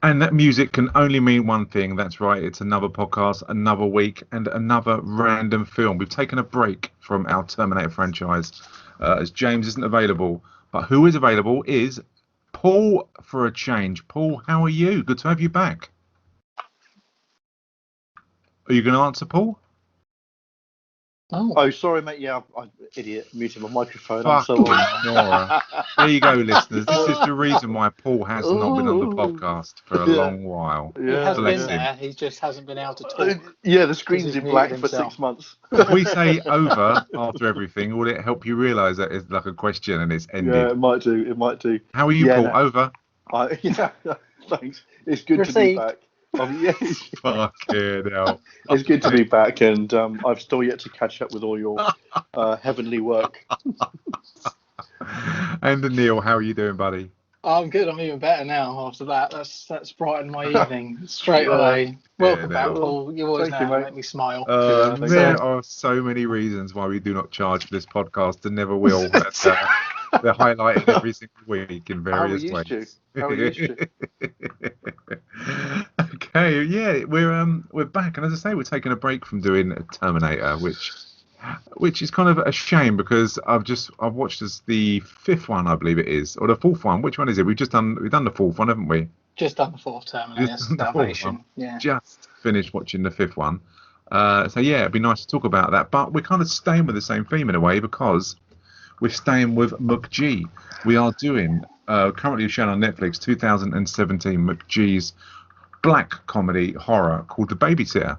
And that music can only mean one thing. That's right. It's another podcast, another week, and another random film. We've taken a break from our Terminator franchise as James isn't available. But who is available is Paul for a change. Paul, how are you? Good to have you back. Are you going to answer, Paul? Oh, sorry, mate. Yeah, I'm idiot. Muted my microphone. Fucking Nora. There you go, listeners. This is the reason why Paul has not been on the podcast for a long while. He has been there. He just hasn't been able to talk. Yeah, the screen's in black for 6 months. If we say over after everything, will it help you realise that it's like a question and it's ended? Yeah, it might do. It might do. How are you, Paul? No. Over. Yeah, thanks. It's good to be back. Fucking hell. It's good to be back, and I've still yet to catch up with all your heavenly work. And Neil, how are you doing, buddy? I'm good. I'm even better now after that. That's brightened my evening straight away. Welcome back, Paul. You always make me smile. There are so many reasons why we do not charge for this podcast and never will. They're highlighted every single week in various ways. How are you used to? Okay, yeah, we're back, and as I say, we're taking a break from doing Terminator, which is kind of a shame because I've watched the fifth one, I believe it is, or the fourth one. Which one is it? We've done the fourth one, haven't we? Just done the fourth Terminator. Salvation. Yeah. Just finished watching the fifth one. So yeah, it'd be nice to talk about that. But we're kind of staying with the same theme in a way because we're staying with McG. We are doing currently shown on Netflix 2017 McG's black comedy horror called The Babysitter.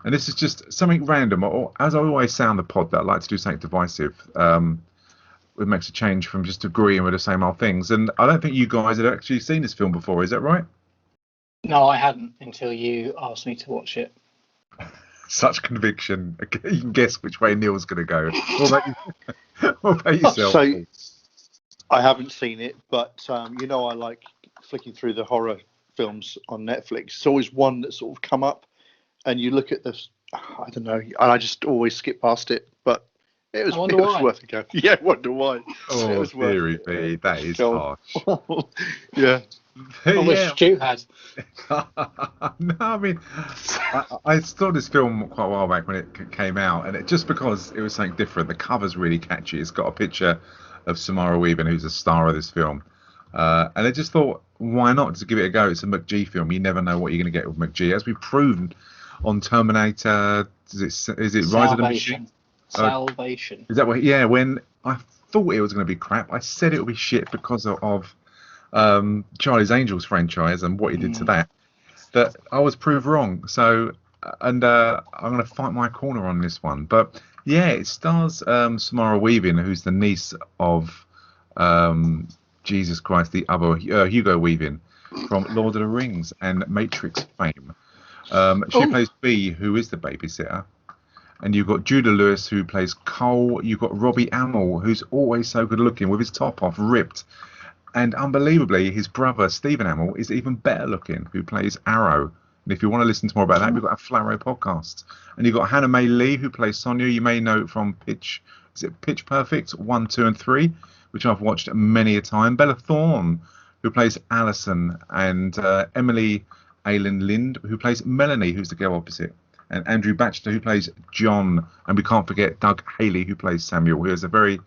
And this is just something random, or as I always say on the pod, that I like to do something divisive. It makes a change from just agreeing with the same old things. And I don't think you guys had actually seen this film before, is that right? No, I hadn't until you asked me to watch it. Such conviction. You can guess which way Neil's going to go. What about yourself? So, I haven't seen it, but I like flicking through the horror films on Netflix. It's always one that sort of come up, and you look at this. I don't know, and I just always skip past it. But it was worth a go. Yeah, I wonder why. Oh, it was theory B, that is harsh. Yeah. I wish Stu had. No, I mean, I saw this film quite a while back when it came out, and it just because it was something different. The cover's really catchy. It's got a picture of Samara Weaving, who's a star of this film. And I just thought, why not just give it a go? It's a McG film. You never know what you're going to get with McG. As we've proven on Terminator, is it Rise of the Machine? Salvation. Is that what? Yeah, when I thought it was going to be crap, I said it would be shit because of Charlie's Angels franchise and what he did to that. That I was proved wrong. So, and I'm going to fight my corner on this one. But yeah, it stars Samara Weaving, who's the niece of Jesus Christ, the other Hugo Weaving from Lord of the Rings and Matrix fame. She plays B, who is the babysitter. And you've got Judah Lewis, who plays Cole. You've got Robbie Amell, who's always so good looking with his top off, ripped. And unbelievably, his brother, Stephen Amell, is even better looking, who plays Arrow. And if you want to listen to more about that, we've got a Flaro podcast. And you've got Hannah May Lee, who plays Sonia. You may know it from Pitch Perfect 1, 2, and 3, which I've watched many a time. Bella Thorne, who plays Alison. And Emily Aylan Lind, who plays Melanie, who's the girl opposite. And Andrew Batchelor, who plays John. And we can't forget Doug Haley, who plays Samuel, who has a very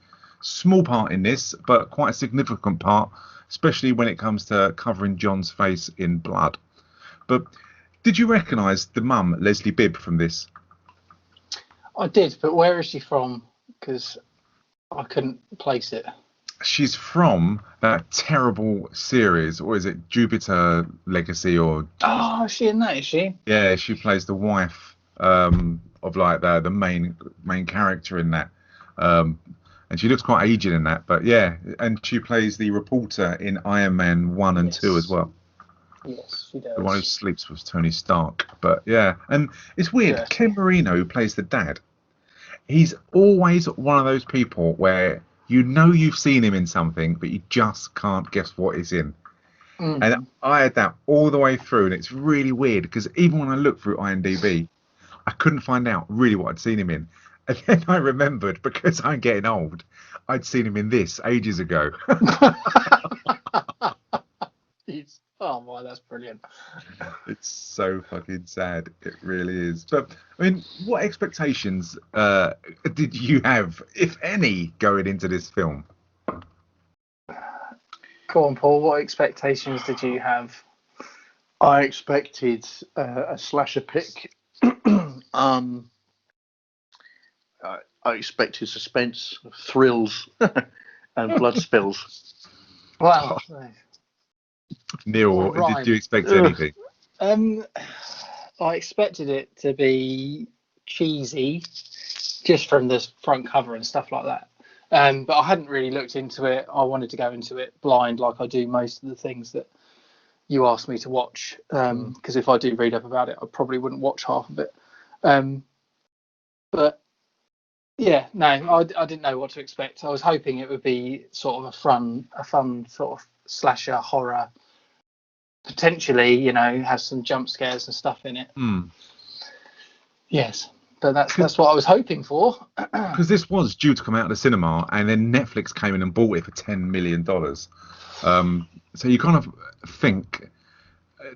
small part in this, but quite a significant part, especially when it comes to covering John's face in blood. But did you recognise the mum, Leslie Bibb, from this? I did, but where is she from? Because I couldn't place it. She's from that terrible series, or is it Jupiter Legacy? Or is she in that? Is she? Yeah, she plays the wife of like the main character in that. And she looks quite aged in that, but yeah, and she plays the reporter in Iron Man 1 and 2 as well. Yes, she does. The one who sleeps with Tony Stark. But yeah, and it's weird. Yeah. Ken Marino, who plays the dad, he's always one of those people where you know you've seen him in something, but you just can't guess what he's in. Mm-hmm. And I had that all the way through, and it's really weird because even when I looked through IMDb, I couldn't find out really what I'd seen him in. And then I remembered, because I'm getting old, I'd seen him in this ages ago. Oh my, that's brilliant. It's so fucking sad. It really is. But I mean, what expectations did you have, if any, going into this film? Go on, Paul. What expectations did you have? I expected a slasher pick. I expected suspense, thrills, and blood spills. Wow. Neil, did you expect anything? I expected it to be cheesy, just from the front cover and stuff like that. But I hadn't really looked into it. I wanted to go into it blind, like I do most of the things that you asked me to watch. Because if I do read up about it, I probably wouldn't watch half of it. But yeah, no, I didn't know what to expect. I was hoping it would be sort of a fun sort of slasher horror. Potentially, you know, have some jump scares and stuff in it. Yes, but that's what I was hoping for. Because this was due to come out of the cinema, and then Netflix came in and bought it for $10 million. So you kind of think,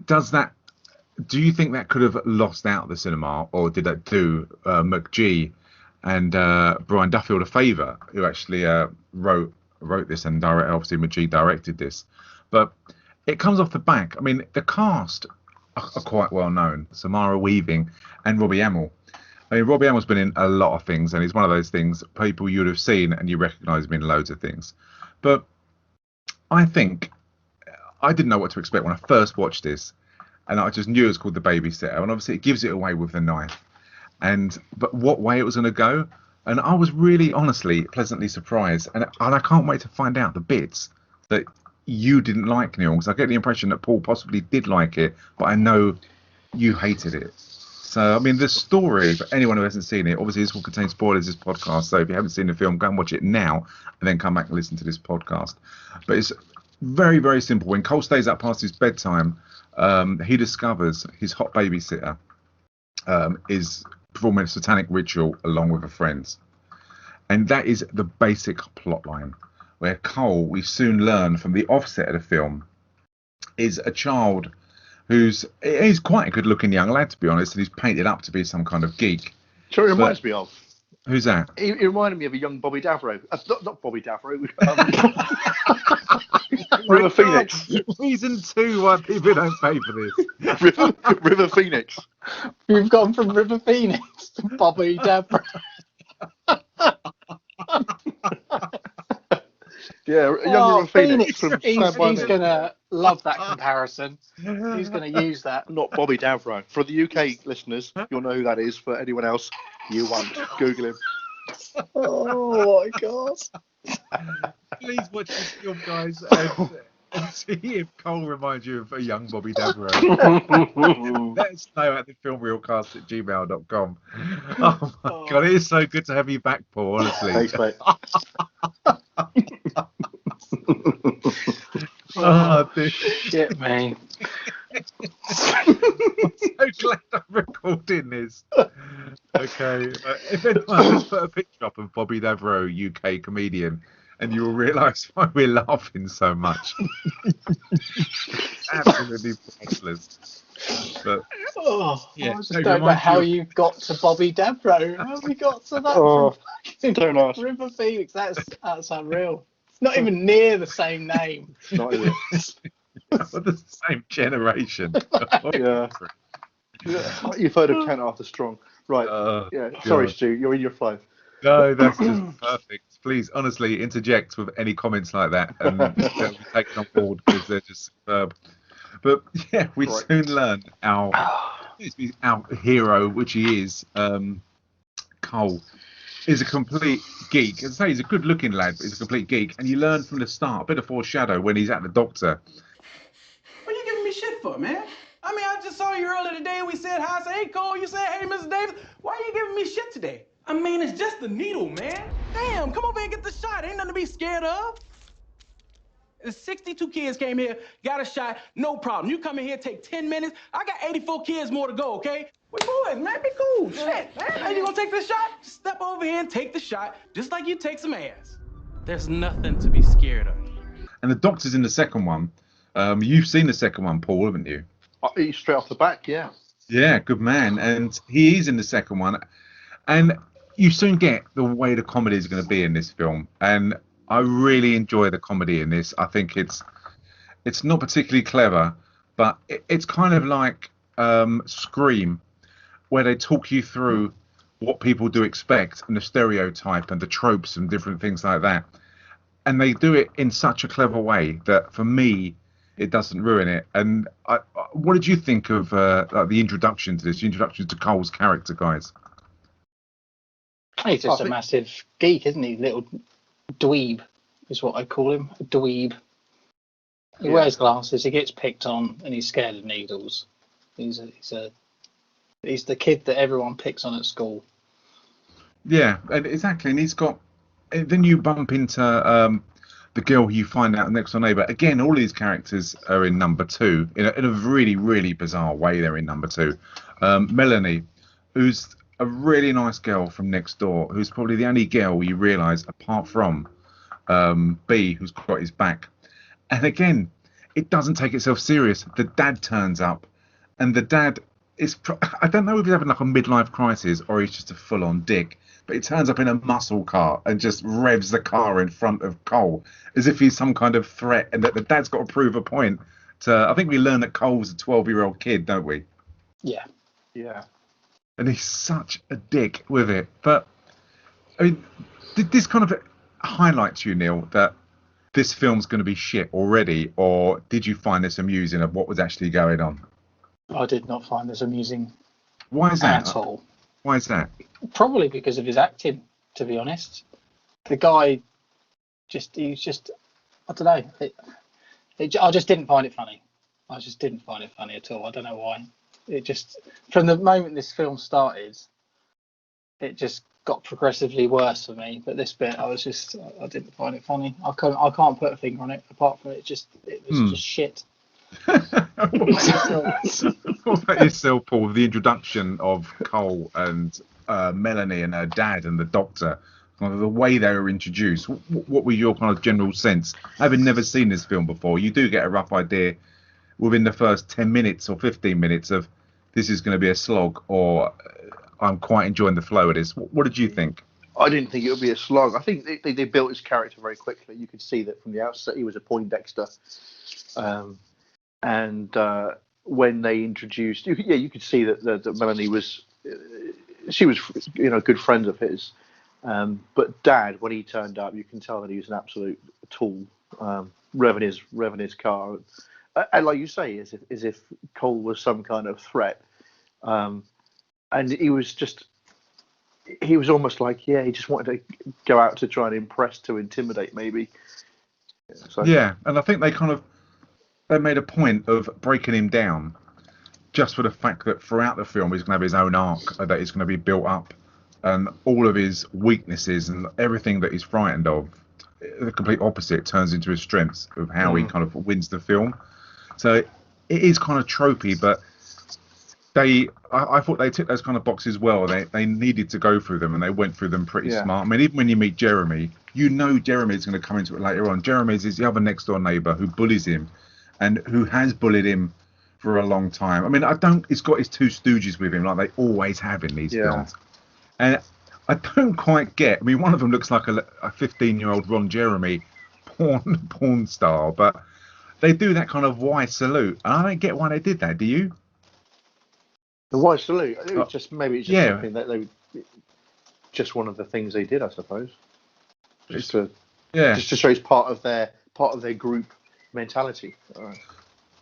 do you think that could have lost out the cinema, or did that do McG and Brian Duffield a favour, who actually wrote this, and obviously McG directed this? But it comes off the back. I mean, the cast are quite well known. Samara Weaving and Robbie Amell. I mean, Robbie Amell's been in a lot of things, and he's one of those things, people you would have seen and you recognise him in loads of things. But I think I didn't know what to expect when I first watched this, and I just knew it was called The Babysitter, and obviously it gives it away with the knife. But what way it was going to go, and I was really, honestly, pleasantly surprised, and I can't wait to find out the bits that you didn't like, Neil, because I get the impression that Paul possibly did like it, but I know you hated it. So, I mean, the story, for anyone who hasn't seen it, obviously this will contain spoilers, this podcast, so if you haven't seen the film, go and watch it now, and then come back and listen to this podcast. But it's very, very simple. When Cole stays up past his bedtime, he discovers his hot babysitter is performing a satanic ritual along with her friends. And that is the basic plot line, where Cole, we soon learn from the offset of the film, is a child he's quite a good-looking young lad, to be honest, and he's painted up to be some kind of geek. Sure, it reminds me of. Who's that? He reminded me of a young Bobby Davro. Not Bobby Davro. River Phoenix. Reason 2 why people don't pay for this. River Phoenix. You've gone from River Phoenix to Bobby Davro. Yeah, young River Phoenix. He's going to love that comparison. He's going to use that. Not Bobby Davro. For the UK listeners, you'll know who that is. For anyone else, you won't. Google him. Oh my God. Please watch this film, guys, and see if Cole reminds you of a young Bobby Davro. Let us know at thefilmreelcast@gmail.com. Oh my God, it is so good to have you back, Paul, honestly. Thanks, mate. Oh, dude. Shit, me. I'm so glad I'm recording this. Okay, if anyone, let's put a picture up of Bobby Davro, UK comedian, and you will realise why we're laughing so much. It's absolutely priceless. But I just don't know how you got to Bobby Davro. How have you got to that? Don't ask. River Phoenix. That's unreal. It's not even near the same name. Not even. We're the same generation. Yeah. You've heard of Kent Arthur Strong, right? Yeah. Sorry, Stu. You're in your flow. No, that's just perfect. Please, honestly, interject with any comments like that, and they'll be taken on board because they're just superb. But yeah, we soon learn our hero, which he is, Cole, is a complete geek. As I say, he's a good-looking lad, but he's a complete geek. And you learn from the start, a bit of foreshadow when he's at the doctor. What are you giving me shit for, man? I mean, I just saw you earlier today. We said hi. I said, hey, Cole. You said, hey, Mr. Davis. Why are you giving me shit today? I mean, it's just a needle, man. Damn, come over here and get the shot. Ain't nothing to be scared of. 62 kids came here, got a shot, no problem. You come in here, take 10 minutes. I got 84 kids more to go, okay? We boys, man, be cool. Shit, man. Hey, you gonna take this shot? Step over here and take the shot, just like you take some ass. There's nothing to be scared of. And the doctor's in the second one, You've seen the second one, Paul, haven't you? Straight off the back, yeah. Yeah, good man. And he is in the second one. And you soon get the way the comedy is going to be in this film. And I really enjoy the comedy in this. I think it's not particularly clever, but it's kind of like Scream, where they talk you through what people do expect and the stereotype and the tropes and different things like that. And they do it in such a clever way that for me, it doesn't ruin it. And what did you think of like the introduction to this, the introduction to Cole's character, guys? He's just a massive geek, isn't he? Little dweeb is what I call him. A dweeb. He wears glasses. He gets picked on, and he's scared of needles. He's the kid that everyone picks on at school. Yeah, exactly. And he's got. Then you bump into the girl who you find out next door neighbor. Again, all these characters are in number 2 in a really, really bizarre way. They're in number 2. Melanie, who's a really nice girl from next door, who's probably the only girl you realise apart from B, who's got his back. And again, it doesn't take itself serious. The dad turns up, and the dad is, I don't know if he's having like a midlife crisis or he's just a full-on dick, but he turns up in a muscle car and just revs the car in front of Cole as if he's some kind of threat, and that the dad's got to prove a point to. I think we learn that Cole's a 12-year-old kid, don't we? Yeah. Yeah. And he's such a dick with it. But I mean, did this kind of highlight to you, Neil, that this film's going to be shit already, or did you find this amusing of what was actually going on? I did not find this amusing. Why is that? At all. Why is that? Probably because of his acting, to be honest. The guy he's just, I don't know. I just didn't find it funny. I just didn't find it funny at all. I don't know why. It just, from the moment this film started, it just got progressively worse for me. But this bit, I didn't find it funny. I can't put a finger on it. Apart from it was just shit. What about yourself, Paul? The introduction of Cole and Melanie and her dad and the doctor, the way they were introduced. What were your kind of general sense? Having never seen this film before, you do get a rough idea within the first 10 minutes or 15 minutes of this is going to be a slog, or I'm quite enjoying the flow of this. What did you think? I didn't think it would be a slog. I think they built his character very quickly. You could see that from the outset he was a Poindexter. And when they introduced, you could see that Melanie was, she was, good friends of his. But Dad, when he turned up, you can tell that he was an absolute tool, revving his car, and like you say, as if Cole was some kind of threat. And he was almost like, he just wanted to go out to try and impress, to intimidate, maybe. So. Yeah, and I think they made a point of breaking him down just for the fact that throughout the film he's going to have his own arc that is going to be built up, and all of his weaknesses and everything that he's frightened of, the complete opposite turns into his strengths of how he kind of wins the film. So it is kind of tropey, but I thought they took those kind of boxes well. They needed to go through them, and they went through them pretty smart. I mean, even when you meet Jeremy, Jeremy's going to come into it later on. Jeremy is the other next door neighbour who bullies him, and who has bullied him for a long time. I mean, he's got his two stooges with him, like they always have in these films. And I don't quite get, I mean, one of them looks like a 15-year-old Ron Jeremy porn star, but they do that kind of Y salute. And I don't get why they did that, do you? The Y salute? It was just something that just one of the things they did, I suppose. Just to show it's part of their group mentality.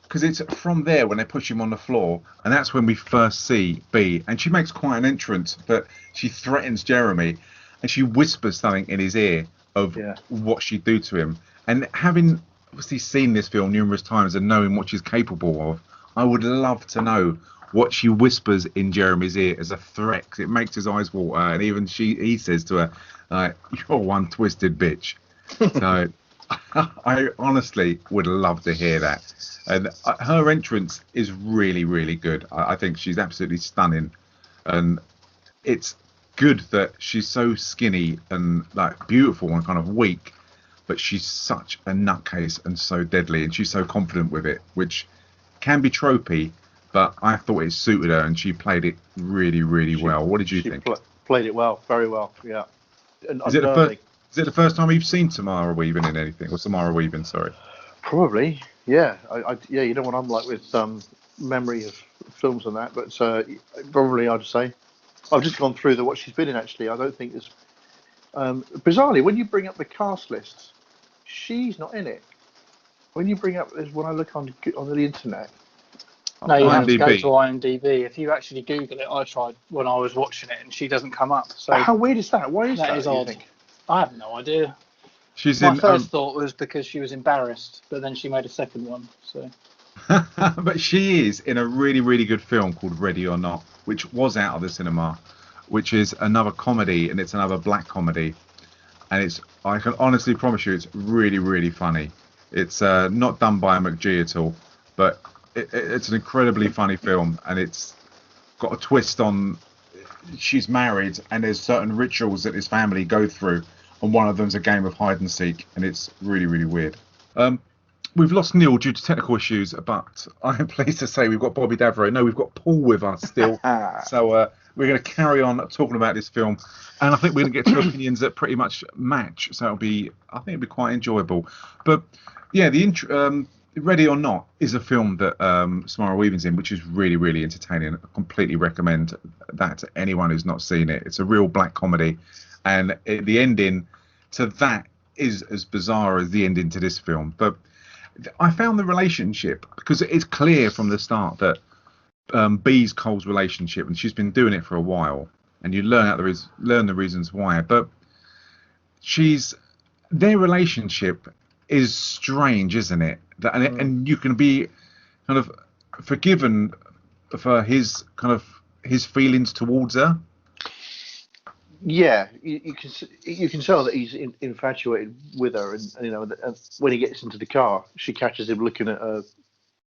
Because it's from there when they push him on the floor, and that's when we first see B, and she makes quite an entrance, but she threatens Jeremy, and she whispers something in his ear of what she'd do to him. And having obviously seen this film numerous times and knowing what she's capable of, I would love to know what she whispers in Jeremy's ear as a threat, 'cause it makes his eyes water, and even he says to her, "You're one twisted bitch." So I honestly would love to hear that. And her entrance is really, really good. I think she's absolutely stunning. And it's good that she's so skinny and like beautiful and kind of weak, but she's such a nutcase and so deadly, and she's so confident with it, which can be tropey, but I thought it suited her, and she played it really, really well. What did you think? Played it well, very well, yeah. And Is it the first time you've seen Samara Weaving in anything, or Samara Weaving? Sorry. Probably, yeah. Yeah, you know what I'm like with memory of films and that, but probably I'd say I've just gone through what she's been in. Actually, I don't think there's bizarrely, when you bring up the cast lists, she's not in it. When you bring up when I look on the internet. No, you have to go IMDb. to IMDb. If you actually Google it, I tried when I was watching it, and she doesn't come up. So how weird is that? Why is that? That is odd. Think? I have no idea. My first thought was because she was embarrassed, but then she made a second one. So. But she is in a really, really good film called Ready or Not, which was out of the cinema, which is another comedy, and it's another black comedy, and I can honestly promise you it's really, really funny. It's not done by McGee at all, but it's an incredibly funny film, and it's got a twist on she's married and there's certain rituals that his family go through, and one of them's a game of hide and seek, and it's really, really weird. We've lost Neil due to technical issues, but I am pleased to say we've got Bobby Davro. No, we've got Paul with us still. So we're going to carry on talking about this film, and I think we're going to get to opinions that pretty much match. So I think it'll be quite enjoyable. But yeah, Ready or Not is a film that Samara Weaving's in, which is really, really entertaining. I completely recommend that to anyone who's not seen it. It's a real black comedy, and the ending to that is as bizarre as the ending to this film. But I found the relationship, because it's clear from the start that B's Cole's relationship, and she's been doing it for a while, and you learn the reasons why. But their relationship is strange, isn't it? And you can be kind of forgiven for his feelings towards her. Yeah, you can tell that he's infatuated with her, and and when he gets into the car, she catches him looking at her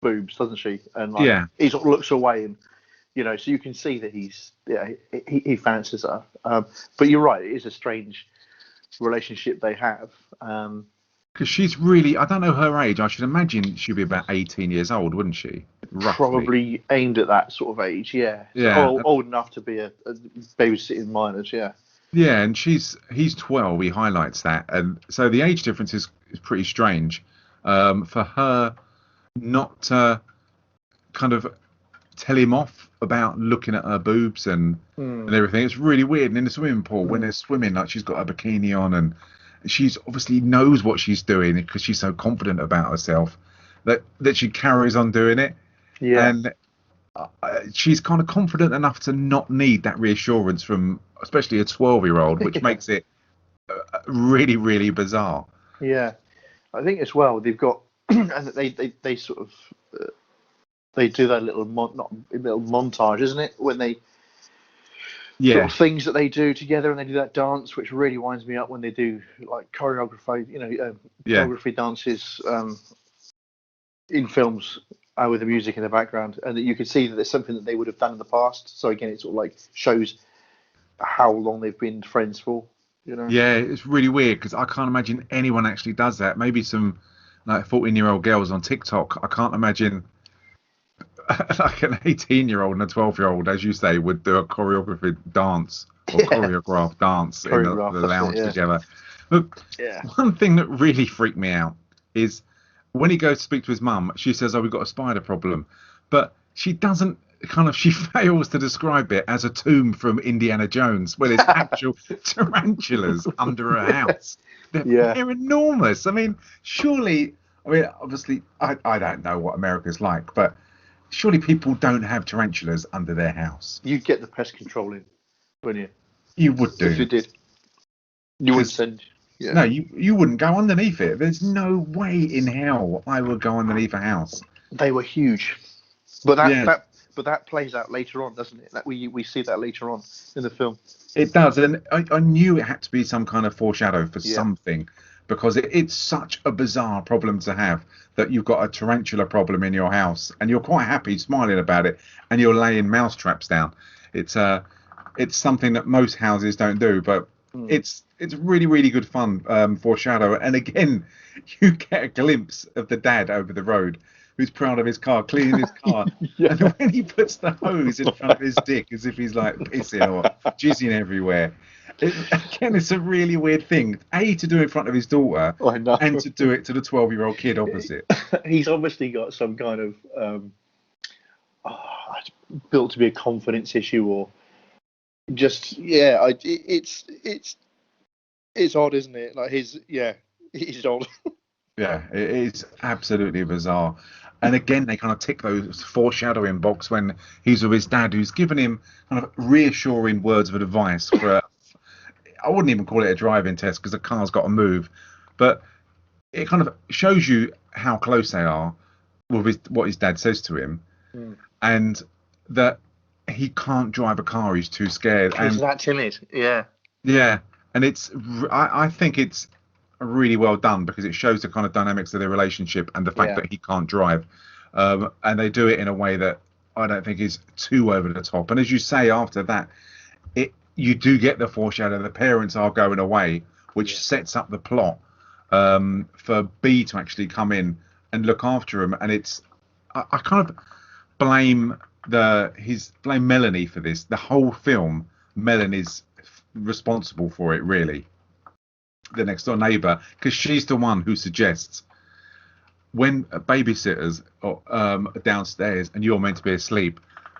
boobs, doesn't she? And he sort of looks away, and so you can see that he fancies her. But you're right, it is a strange relationship they have. Because she's really, I don't know her age. I should imagine she'd be about 18 years old, wouldn't she? Roughly. Probably aimed at that sort of age, yeah. Yeah. So old enough to be a babysitting minors, yeah. Yeah, and he's 12. He highlights that, and so the age difference is pretty strange. For her not to kind of tell him off about looking at her boobs and everything, it's really weird. And in the swimming pool, when they're swimming, like she's got her bikini on, and she's obviously knows what she's doing because she's so confident about herself that she carries on doing it. Yeah. And she's kind of confident enough to not need that reassurance from especially a 12-year-old, which makes it really, really bizarre. Yeah. I think as well, they've got, and they sort of, they do that little montage, isn't it? When they, sort of things that they do together, and they do that dance, which really winds me up when they do like choreography, choreography dances in films with the music in the background, and that you can see that there's something that they would have done in the past. So again, it sort of like shows how long they've been friends for. Yeah, it's really weird because I can't imagine anyone actually does that. Maybe some like 14-year-old girls on TikTok. I can't imagine like an 18-year-old and a 12-year-old, as you say, would do a choreographed dance or choreographed dance in the lounge together. But one thing that really freaked me out is when he goes to speak to his mum, she says, "Oh, we've got a spider problem," but she doesn't. She fails to describe it as a tomb from Indiana Jones, where there's actual tarantulas under her house. They're enormous. I mean, surely, obviously, I don't know what America's like, but surely people don't have tarantulas under their house. You'd get the pest control in, wouldn't you? You would do. If you did. You would send... Yeah. No, you wouldn't go underneath it. There's no way in hell I would go underneath a house. They were huge. But that plays out later on, doesn't it? That we see that later on in the film. It does, and I knew it had to be some kind of foreshadow for something, because it's such a bizarre problem to have, that you've got a tarantula problem in your house and you're quite happy smiling about it, and you're laying mouse traps down. It's something that most houses don't do, but It's really, really good fun foreshadow. And again, you get a glimpse of the dad over the road who's proud of his car, cleaning his car. And when he puts the hose in front of his dick as if he's like pissing or jizzing everywhere. Again, it's a really weird thing. A, to do in front of his daughter, I know. and to do it to the 12-year-old kid opposite. He's obviously got some kind of built to be a confidence issue, or just it's odd, isn't it? Like he's odd. Yeah, it is absolutely bizarre. And again, they kind of tick those foreshadowing box when he's with his dad, who's given him kind of reassuring words of advice for I wouldn't even call it a driving test because the car's got to move, but it kind of shows you how close they are with what his dad says to him, and that he can't drive a car, he's too scared. He's that timid. Yeah, and I think it's really well done because it shows the kind of dynamics of their relationship and the fact that he can't drive, and they do it in a way that I don't think is too over the top. And as you say, after that, you do get the foreshadow. The parents are going away, which sets up the plot for B to actually come in and look after him. And it's I kind of blame Melanie for this. The whole film, Melanie's responsible for it, really. The next door neighbor, because she's the one who suggests when babysitters are downstairs and you're meant to be asleep,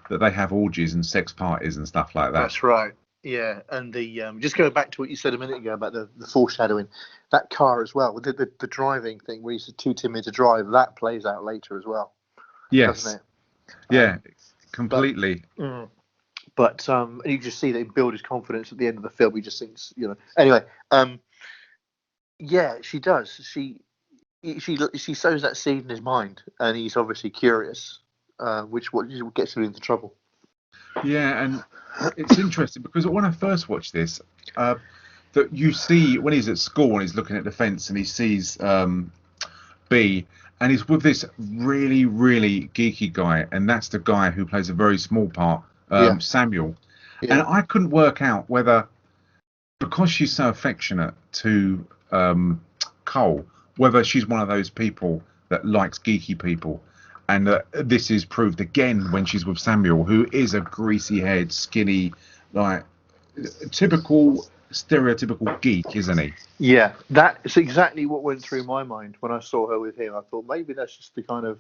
that they have orgies and sex parties and stuff like that. That's right. Yeah, and the just going back to what you said a minute ago about the foreshadowing, that car as well, the driving thing where he's too timid to drive, that plays out later as well. Yes. Doesn't it? Yeah, completely. But you just see that he build his confidence at the end of the film. He just thinks, Anyway, yeah, she does. She sows that seed in his mind, and he's obviously curious, which gets him into trouble. Yeah, and it's interesting because when I first watched this, that you see when he's at school and he's looking at the fence and he sees B, and he's with this really, really geeky guy, and that's the guy who plays a very small part, Samuel. And I couldn't work out whether, because she's so affectionate to Cole, whether she's one of those people that likes geeky people. And this is proved again when she's with Samuel, who is a greasy-haired, skinny, like typical, stereotypical geek, isn't he? Yeah, that's exactly what went through my mind when I saw her with him. I thought maybe that's just the kind of,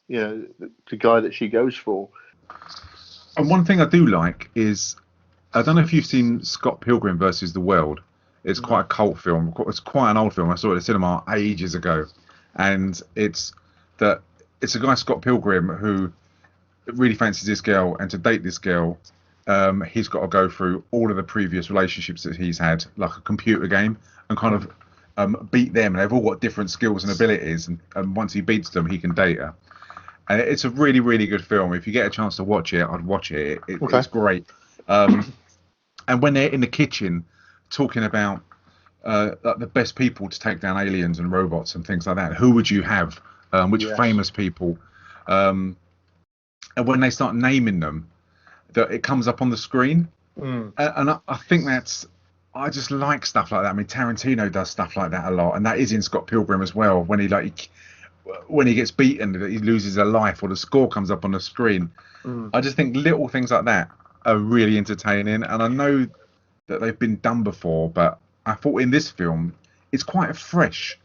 the guy that she goes for. And one thing I do like is, I don't know if you've seen Scott Pilgrim versus the World. It's quite a cult film. It's quite an old film. I saw it at the cinema ages ago, and it's a guy, Scott Pilgrim, who really fancies this girl, and to date this girl, he's got to go through all of the previous relationships that he's had, like a computer game, and kind of beat them. And they've all got different skills and abilities, and once he beats them, he can date her. And it's a really, really good film. If you get a chance to watch it, I'd watch it. It's great. And when they're in the kitchen talking about like the best people to take down aliens and robots and things like that, who would you have? Which famous people? And when they start naming them, that it comes up on the screen. And I think I just like stuff like that. I mean, Tarantino does stuff like that a lot, and that is in Scott Pilgrim as well. When he gets beaten, he loses a life, or the score comes up on the screen. I just think little things like that are really entertaining, and I know that they've been done before, but I thought in this film it's quite a fresh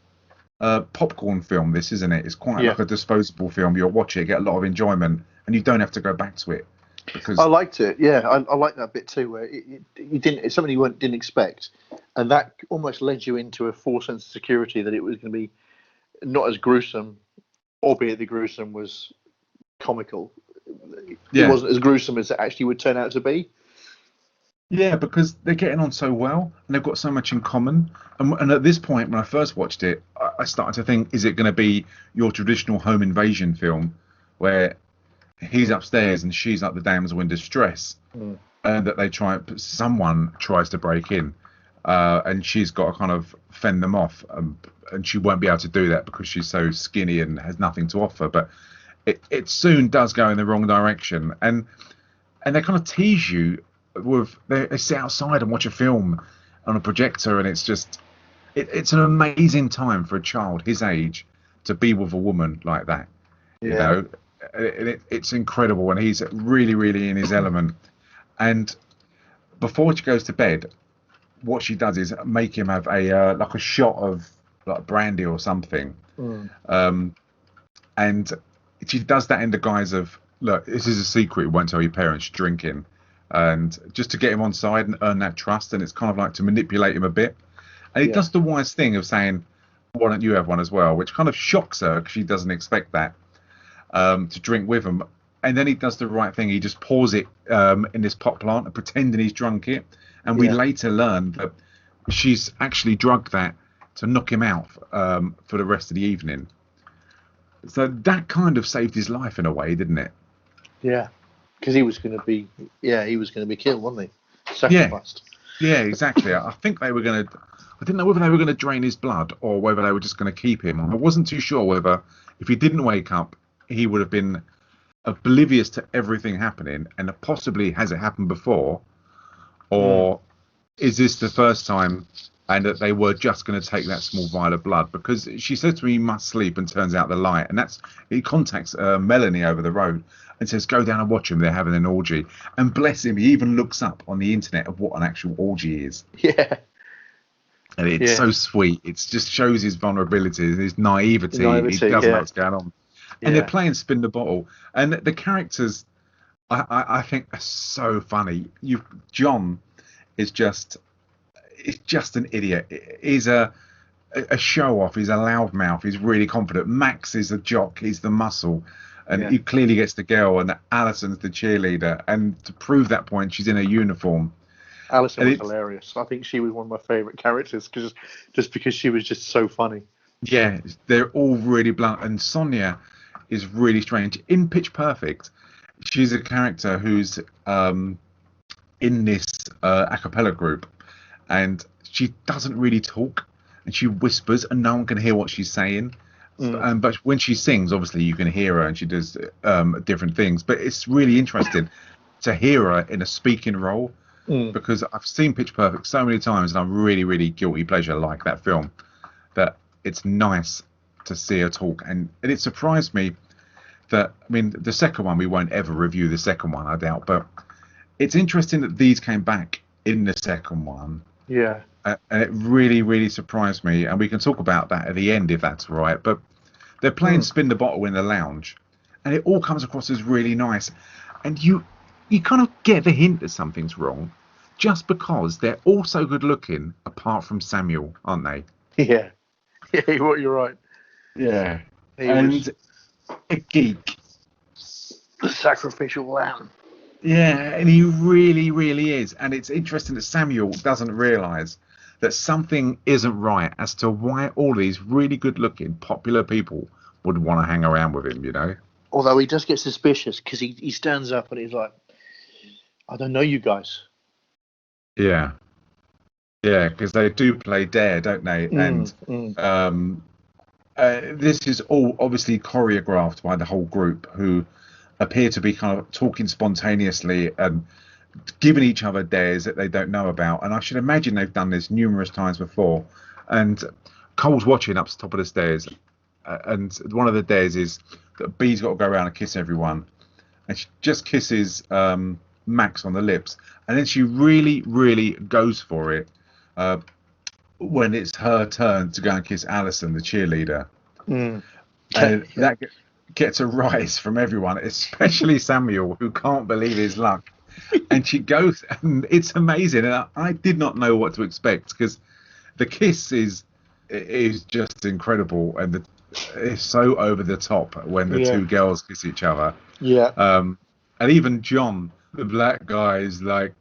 popcorn film. This, isn't it? It's quite like a disposable film. You'll watch it, get a lot of enjoyment, and you don't have to go back to it. Because I liked it. Yeah, I like that bit too, where it's something you didn't expect, and that almost led you into a false sense of security that it was going to be not as gruesome, albeit the gruesome was comical. It wasn't as gruesome as it actually would turn out to be. Yeah, because they're getting on so well, and they've got so much in common. And at this point, when I first watched it, I started to think, is it going to be your traditional home invasion film, where he's upstairs and she's like the damsel in distress, and that someone tries to break in, and she's got to kind of fend them off, and she won't be able to do that because she's so skinny and has nothing to offer. But it soon does go in the wrong direction, and they kind of tease you with they sit outside and watch a film, on a projector, and it's just it's an amazing time for a child his age to be with a woman like that. You know, it's incredible, and he's really, really in his element. And before she goes to bed, what she does is make him have a like a shot of like brandy or something, and she does that in the guise of, look, this is a secret, won't tell your parents, you're drinking, and just to get him on side and earn that trust. And it's kind of like to manipulate him a bit. And he does the wise thing of saying, why don't you have one as well, which kind of shocks her because she doesn't expect that, to drink with him. And then he does the right thing. He just pours it in this pot plant and pretending he's drunk it. And we later learn that she's actually drugged that to knock him out for the rest of the evening. So that kind of saved his life in a way, didn't it? Yeah, because he was going to be killed, wasn't he? Sacrificed. Yeah, exactly. I think they were going to. I didn't know whether they were going to drain his blood or whether they were just going to keep him. I wasn't too sure whether, if he didn't wake up, he would have been oblivious to everything happening, and possibly has it happened before, or is this the first time, and that they were just going to take that small vial of blood? Because she said to me, "You must sleep," and turns out the light, and he contacts Melanie over the road and says, "Go down and watch them. They're having an orgy." And bless him, he even looks up on the internet of what an actual orgy is. Yeah. And it's so sweet. It just shows his vulnerability, his naivety. He doesn't know what's going on. And they're playing spin the bottle. And the characters, I think, are so funny. John is just an idiot. He's a show off. He's a loudmouth. He's really confident. Max is a jock. He's the muscle. And he clearly gets the girl. And Alison's the cheerleader. And to prove that point, she's in a uniform. Alison was hilarious. I think she was one of my favourite characters just because she was just so funny. Yeah, they're all really blunt. And Sonia is really strange. In Pitch Perfect, she's a character who's in this a cappella group, and she doesn't really talk, and she whispers, and no one can hear what she's saying. But when she sings, obviously you can hear her, and she does different things. But it's really interesting to hear her in a speaking role. Because I've seen Pitch Perfect so many times, and I'm really, really guilty pleasure like that film, that it's nice to see her talk. And it surprised me that, I mean, the second one, we won't ever review the second one, I doubt, but it's interesting that these came back in the second one. Yeah. And it really, really surprised me. And we can talk about that at the end if that's right. But they're playing Spin the Bottle in the lounge, and it all comes across as really nice. And you kind of get the hint that something's wrong, just because they're all so good looking, apart from Samuel, aren't they? Yeah, you're right. Yeah, and a geek, the sacrificial lamb. Yeah, and he really, really is. And it's interesting that Samuel doesn't realise that something isn't right as to why all these really good looking, popular people would want to hang around with him, you know? Although he does get suspicious because he stands up and he's like, I don't know you guys. Yeah, because they do play Dare, don't they? And this is all obviously choreographed by the whole group, who appear to be kind of talking spontaneously and giving each other dares that they don't know about. And I should imagine they've done this numerous times before. And Cole's watching up to the top of the stairs, and one of the dares is that Bee's got to go around and kiss everyone, and she just kisses Max on the lips, and then she really, really goes for it when it's her turn to go and kiss Alison, the cheerleader. And that gets a rise from everyone, especially Samuel, who can't believe his luck. And she goes, and it's amazing. And I did not know what to expect, because the kiss is just incredible, and it's so over the top when the two girls kiss each other. And even John, the black guy, is like,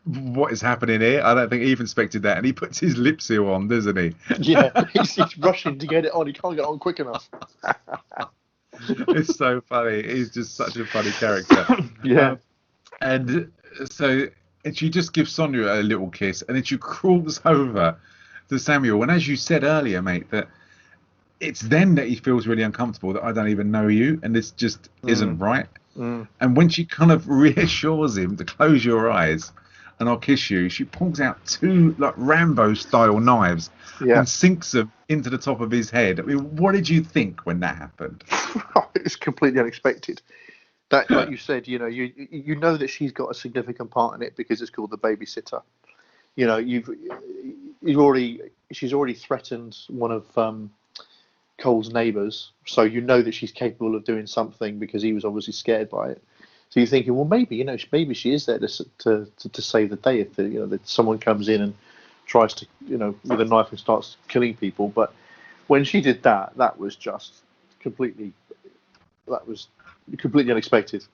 what is happening here? I don't think he even expected that. And he puts his lip seal on, doesn't he? He's rushing to get it on. He can't get on quick enough. It's so funny. He's just such a funny character. And she just gives Sonia a little kiss, and then she crawls over to Samuel. And as you said earlier, mate, that it's then that he feels really uncomfortable, that I don't even know you, and this just isn't right. And when she kind of reassures him to close your eyes, and I'll kiss you. She pulls out two like Rambo style knives Yeah. and sinks them into the top of his head. I mean, what did you think when that happened? It's completely unexpected. That, like you said, you know that she's got a significant part in it because it's called The Babysitter. You know, she's already threatened one of Cole's neighbours, so you know that she's capable of doing something because he was obviously scared by it. So you're thinking, well, maybe maybe she is there to save the day if that someone comes in and tries to with a knife and starts killing people. But when she did that, that was completely unexpected.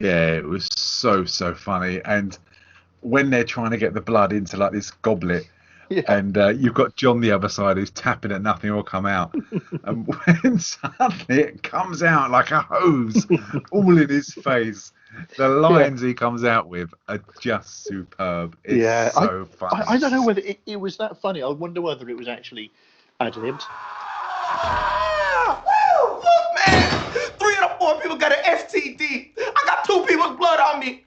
Yeah, it was so funny. And when they're trying to get the blood into like this goblet, Yeah. and you've got John the other side who's tapping at nothing will come out, and when suddenly it comes out like a hose, all in his face. The lines he comes out with are just superb. It's so funny. I don't know whether it was that funny. I wonder whether it was actually ad-libbed. Woo! Look, man! 3 of the 4 people got an STD. I got 2 people's blood on me.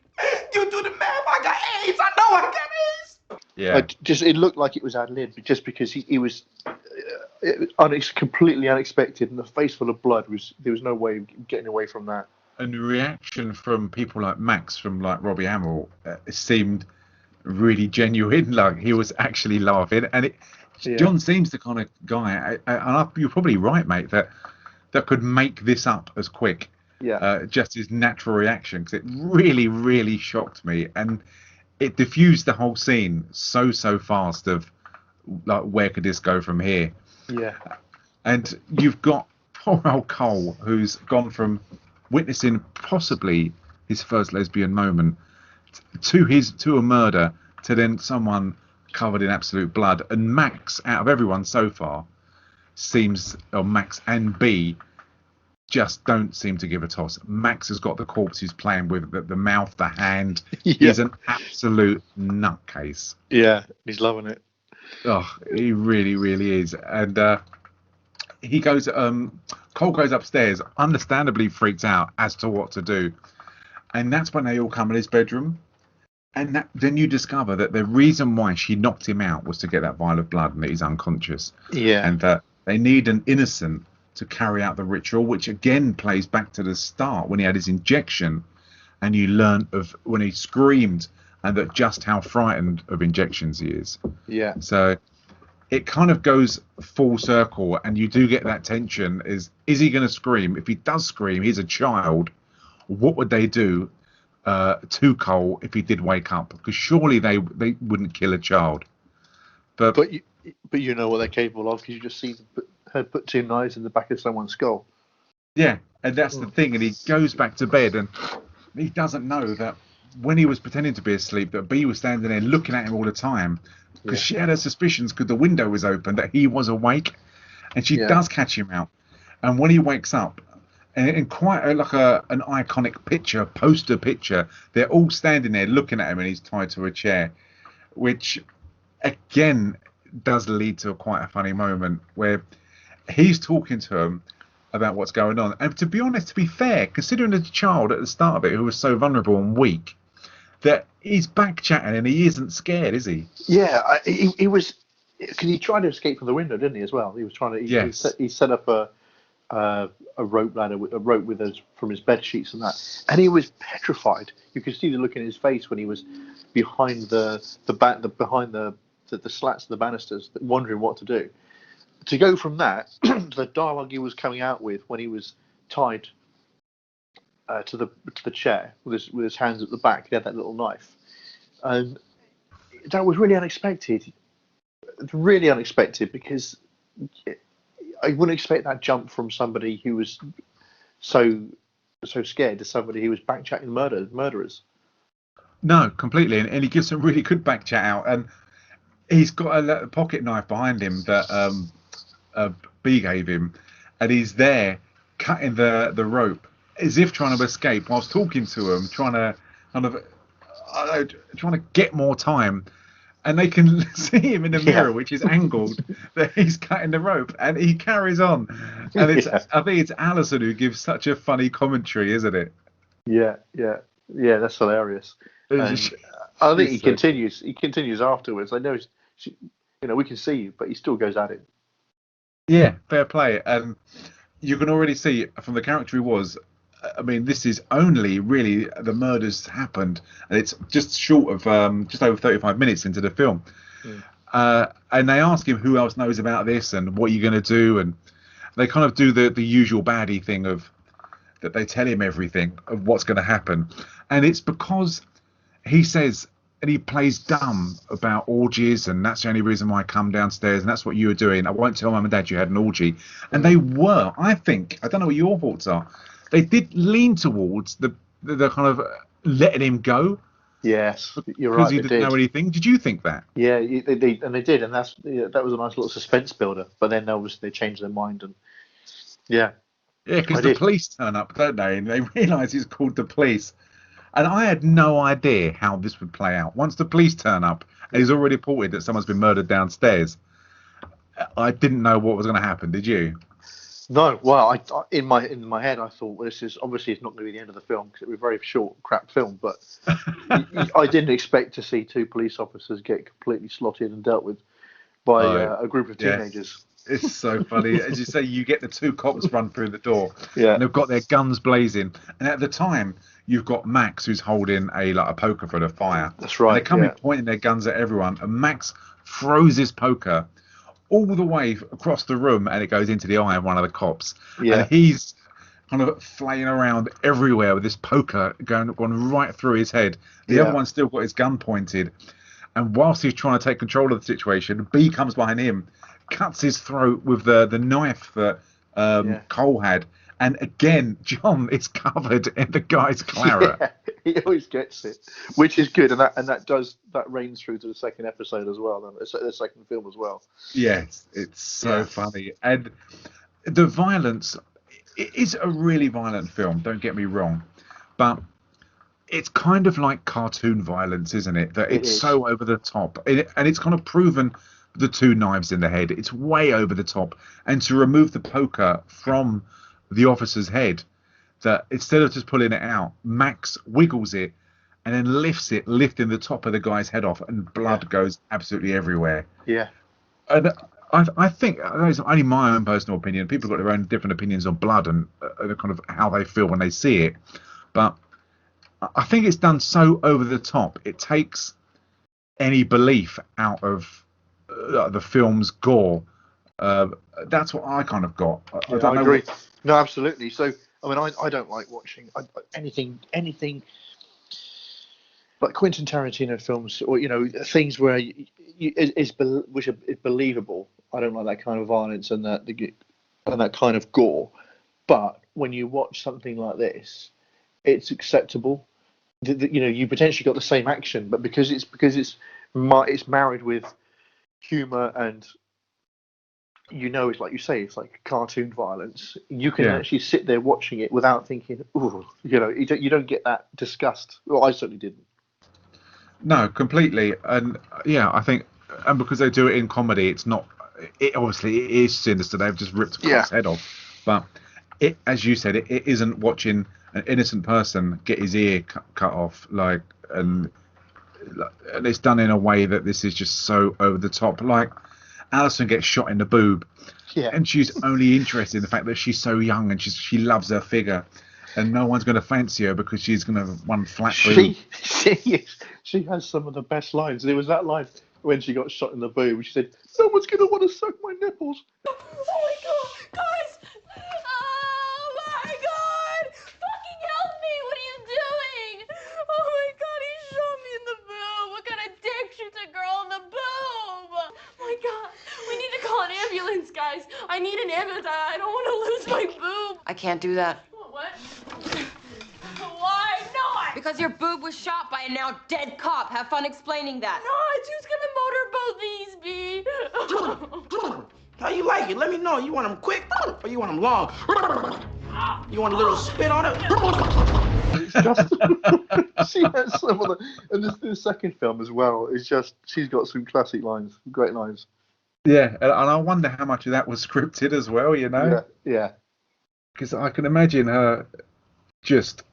You do the math. I got AIDS. I know I got AIDS. Yeah. It looked like it was ad-libbed just because he was completely unexpected, and the face full of blood there was no way of getting away from that. And the reaction from people like Max, from like Robbie Hamill, seemed really genuine. Like he was actually laughing, and John seems the kind of guy, and you're probably right, mate, that could make this up as quick. Yeah. Just his natural reaction, because it really, really shocked me, and it diffused the whole scene so fast. Of like, where could this go from here? Yeah. And you've got poor old Cole, who's gone from witnessing possibly his first lesbian moment to a murder, to then someone covered in absolute blood. And Max, out of everyone so far, Max and B just don't seem to give a toss. Max has got the corpse he's playing with, the mouth, the hand. He's an absolute nutcase. Yeah, he's loving it. Oh, he really, really is. And he goes, Cole goes upstairs, understandably freaked out as to what to do. And that's when they all come in his bedroom. And then you discover that the reason why she knocked him out was to get that vial of blood, and that he's unconscious. Yeah. And that they need an innocent to carry out the ritual, which again plays back to the start when he had his injection, and you learn of when he screamed, and that just how frightened of injections he is. Yeah. So it kind of goes full circle, and you do get that tension. Is he going to scream? If he does scream, he's a child. What would they do to Cole if he did wake up? Because surely they wouldn't kill a child. But you know what they're capable of, because you just see her put 2 knives in the back of someone's skull. Yeah, and that's the thing. And he goes back to bed, and he doesn't know that when he was pretending to be asleep, that B was standing there looking at him all the time, because she had her suspicions because the window was open that he was awake, and she does catch him out. And when he wakes up, and in quite an iconic poster picture, they're all standing there looking at him, and he's tied to a chair, which again does lead to quite a funny moment where he's talking to him about what's going on. And to be fair, considering the child at the start of it who was so vulnerable and weak, that he's back chatting and he isn't scared, is he? Yeah, he was, because he tried to escape from the window, didn't he? As well, he was trying to. He set up a rope ladder, from his bed sheets and that, and he was petrified. You could see the look in his face when he was behind the slats of the banisters, wondering what to do. To go from that to the dialogue he was coming out with when he was tied to the chair with his hands at the back, he had that little knife, and that was really unexpected. Really unexpected, because I wouldn't expect that jump from somebody who was so scared to somebody who was backchatting murderers. No, completely, and he gives some really good back chat out, and he's got a pocket knife behind him that B gave him, and he's there cutting the rope as if trying to escape whilst talking to him, trying to get more time. And they can see him in the mirror, which is angled, that he's cutting the rope, and he carries on. And I think it's Alison who gives such a funny commentary, isn't it? Yeah, that's hilarious. I think he He's so- continues. He continues afterwards. I know, we can see, but he still goes at it. Yeah, fair play. And you can already see from the character he was. I mean, this is only really the murders happened, and it's just short of just over 35 minutes into the film. And they ask him who else knows about this and what are you going to do, and they kind of do the usual baddie thing of that they tell him everything of what's going to happen, and it's because he says and he plays dumb about orgies, and that's the only reason why I come downstairs, and that's what you were doing. I won't tell mum and dad you had an orgy, and they were. I don't know what your thoughts are. They did lean towards the kind of letting him go. Yes, you're right. Because he didn't know anything. Did you think that? Yeah, they did, and that was a nice little suspense builder. But then obviously they changed their mind, and yeah, because the police turn up, don't they? And they realise it's called the police. And I had no idea how this would play out. Once the police turn up and he's already reported that someone's been murdered downstairs, I didn't know what was going to happen. Did you? No. Well, in my head, I thought, well, this is obviously it's not going to be the end of the film because it was a very short, crap film. But I didn't expect to see two police officers get completely slotted and dealt with by a group of teenagers. Yes. It's so funny. As you say, you get the two cops run through the door, yeah, and they've got their guns blazing. And at the time, you've got Max who's holding a poker for the fire. That's right. And they come in pointing their guns at everyone, and Max throws his poker all the way across the room, and it goes into the eye of one of the cops. Yeah. And he's kind of flaying around everywhere with this poker going right through his head. The other one's still got his gun pointed. And whilst he's trying to take control of the situation, B comes behind him, cuts his throat with the knife that Cole had. And again, John is covered in the guy's claret. Yeah, he always gets it, which is good, and that reigns through to the second episode as well, the second film as well. Yes, it's so funny, and the violence. It is a really violent film. Don't get me wrong, but it's kind of like cartoon violence, isn't it? That it's so over the top, and it's kind of proven. The two knives in the head. It's way over the top, and to remove the poker from the officer's head, that instead of just pulling it out, Max wiggles it and then lifts it, lifting the top of the guy's head off, and blood goes absolutely everywhere. Yeah. And I think it's only my own personal opinion. People have got their own different opinions on blood and kind of how they feel when they see it. But I think it's done so over the top. It takes any belief out of the film's gore. That's what I kind of got. I agree. No, absolutely. So, I mean, I don't like watching anything like Quentin Tarantino films, or things where which are believable. I don't like that kind of violence and that kind of gore. But when you watch something like this, it's acceptable. You potentially got the same action, but because it's married with humor and it's like you say, it's like cartoon violence. You can actually sit there watching it without thinking, ooh, you don't get that disgust. Well, I certainly didn't. No, completely. And I think, and because they do it in comedy, it's not. It obviously it is sinister. They've just ripped a cop's head off, but it, as you said, it isn't watching an innocent person get his ear cut off, and it's done in a way that this is just so over the top. Like Alison gets shot in the boob, and she's only interested in the fact that she's so young and she loves her figure, and no one's going to fancy her because she's going to have one flat boob. She has some of the best lines. There was that line when she got shot in the boob. She said, "Someone's going to want to suck my nipples." Oh my god, guys! Oh my god! Fucking help me! What are you doing? Oh my god, he shot me in the boob! What kind of dick shoots a girl in the boob? Oh my god, we need to call an ambulance, guys. I need an ambulance. I don't want to lose my boob. I can't do that. What? Why not? Because your boob was shot by a now dead cop. Have fun explaining that. Who's gonna motorboat these, B? How you like it? Let me know. You want them quick or you want them long? You want a little spit on it? She has some of and the second film as well. It's just she's got some classic lines, great lines. Yeah, and I wonder how much of that was scripted as well. Yeah. Because I can imagine her just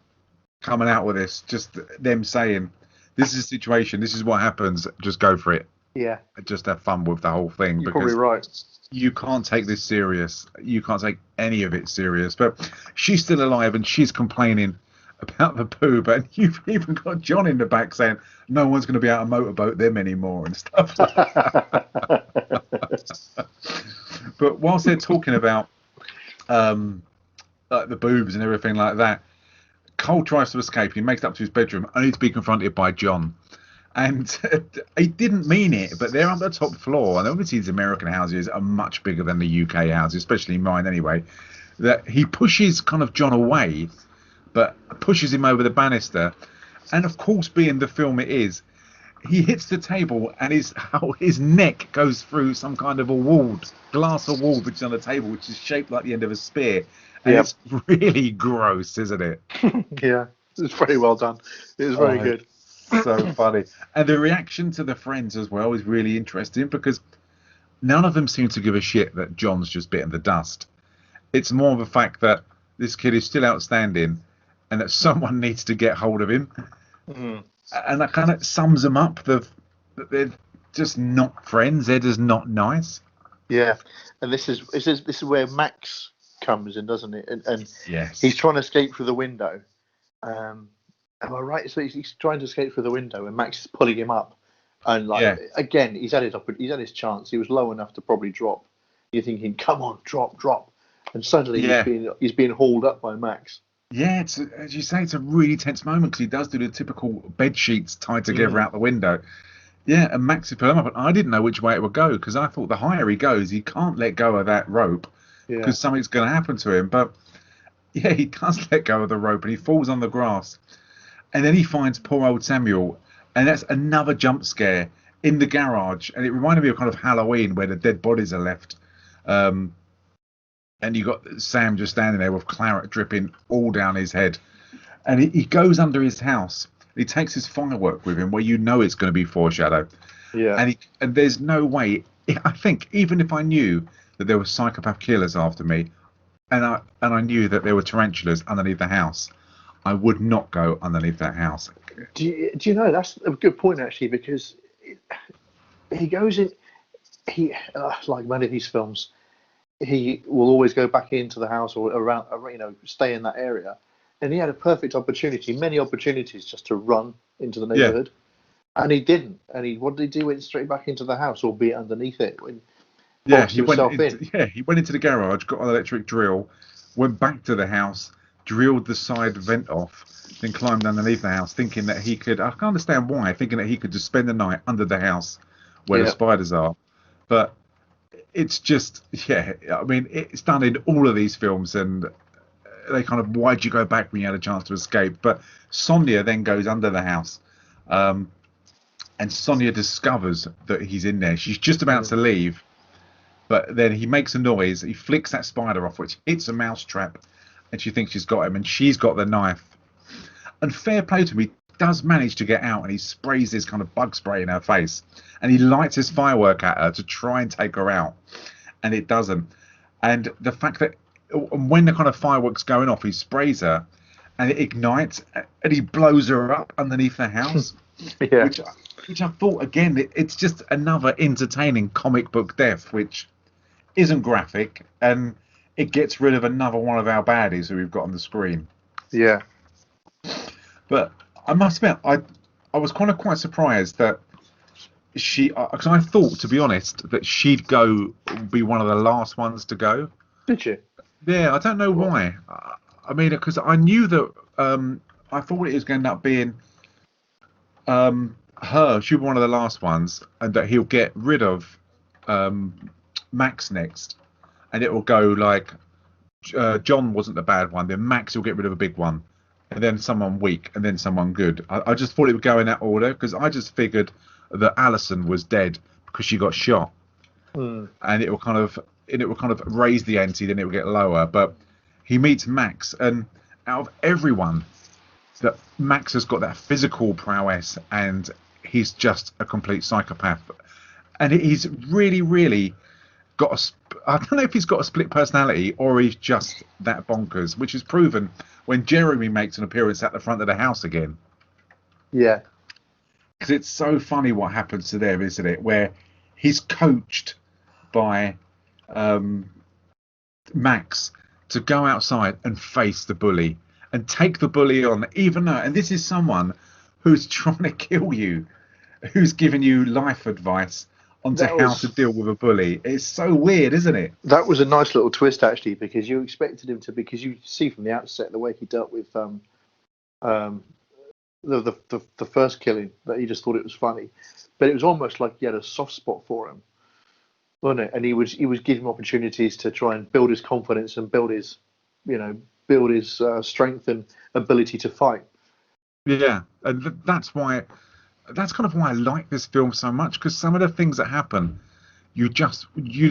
coming out with this, just them saying, this is a situation. This is what happens. Just go for it. Yeah, Just have fun with the whole thing. you're because probably right. you can't take this serious. You can't take any of it serious. But she's still alive and she's complaining about the poob. And you've even got John in the back saying no one's going to be able to motorboat them anymore and stuff like that. But whilst they're talking about like the boobs and everything like that, Cole tries to escape. He makes it up to his bedroom only to be confronted by John. And he didn't mean it, but they're on the top floor, and obviously these American houses are much bigger than the UK houses, especially mine anyway. That he pushes kind of John away, but pushes him over the banister, and of course, being the film it is, he hits the table, and his neck goes through some kind of a glass wall which is on the table, which is shaped like the end of a spear, and it's really gross, isn't it? Yeah, it's very well done. It was very good. So funny. And the reaction to the friends as well is really interesting because none of them seem to give a shit that John's just bitten the dust. It's more of a fact that this kid is still outstanding and that someone needs to get hold of him. And that kind of sums them up. That they're just not friends. They're just not nice. Yeah, and this is where Max comes in, doesn't it? And yes, he's trying to escape through the window. Am I right? So he's trying to escape through the window, and Max is pulling him up. And again, he's had his chance. He was low enough to probably drop. You're thinking, come on, drop, and suddenly he's being hauled up by Max. Yeah, as you say, it's a really tense moment because he does do the typical bed sheets tied together out the window. Yeah, and Max is pulling him up, and I didn't know which way it would go because I thought the higher he goes, he can't let go of that rope because something's going to happen to him. But yeah, he does let go of the rope, and he falls on the grass. And then he finds poor old Samuel, and that's another jump scare in the garage. And it reminded me of kind of Halloween where the dead bodies are left. And you got Sam just standing there with claret dripping all down his head. And he goes under his house. He takes his firework with him where you know it's going to be foreshadow. Yeah. And there's no way, I think, even if I knew that there were psychopath killers after me, and I knew that there were tarantulas underneath the house, I would not go underneath that house. Do you know, that's a good point actually, because he goes in. He like many of these films, he will always go back into the house or around, stay in that area. And he had a perfect opportunity, many opportunities, just to run into the neighborhood, and he didn't. And what did he do? He went straight back into the house, albeit underneath it. He went into the garage, got an electric drill, went back to the house, drilled the side vent off, then climbed underneath the house, thinking that he could. I can't understand why, thinking that he could just spend the night under the house where the spiders are. But it's just, I mean, it's done in all of these films, and they kind of, why'd you go back when you had a chance to escape? But Sonia then goes under the house, and Sonia discovers that he's in there. She's just about to leave, but then he makes a noise. He flicks that spider off, which hits a mouse trap. And she thinks she's got him, and she's got the knife. And fair play to him, he does manage to get out, and he sprays this kind of bug spray in her face, and he lights his firework at her to try and take her out, and it doesn't. And the fact that when the kind of fireworks going off, he sprays her, and it ignites, and he blows her up underneath the house. Which I thought, again, it's just another entertaining comic book death, which isn't graphic, and it gets rid of another one of our baddies who we've got on the screen. Yeah. But I must admit, I was kind of quite surprised that because I thought, to be honest, that she'd be one of the last ones to go. Did you? Yeah, I don't know why. I mean, because I knew that I thought it was going to end up being her. She'd be one of the last ones, and that he'll get rid of Max next. And it will go like John wasn't the bad one, then Max will get rid of a big one, and then someone weak, and then someone good. I just thought it would go in that order because I just figured that Alison was dead because she got shot, and it will kind of raise the ante, then it will get lower. But he meets Max, and out of everyone, that Max has got that physical prowess, and he's just a complete psychopath, and he's really, really got I don't know if he's got a split personality or he's just that bonkers, which is proven when Jeremy makes an appearance at the front of the house again. Yeah. because it's so funny what happens to them, isn't it? Where he's coached by Max to go outside and face the bully and take the bully on, even though, and this is someone who's trying to kill you, who's giving you life advice on how to deal with a bully. It's so weird, isn't it? That was a nice little twist, actually, because you expected him to, because you see from the outset the way he dealt with the first killing, that he just thought it was funny, but it was almost like he had a soft spot for him, wasn't it? And he was giving him opportunities to try and build his confidence and build his strength and ability to fight. Yeah, and that's kind of why I like this film so much, because some of the things that happen, you'd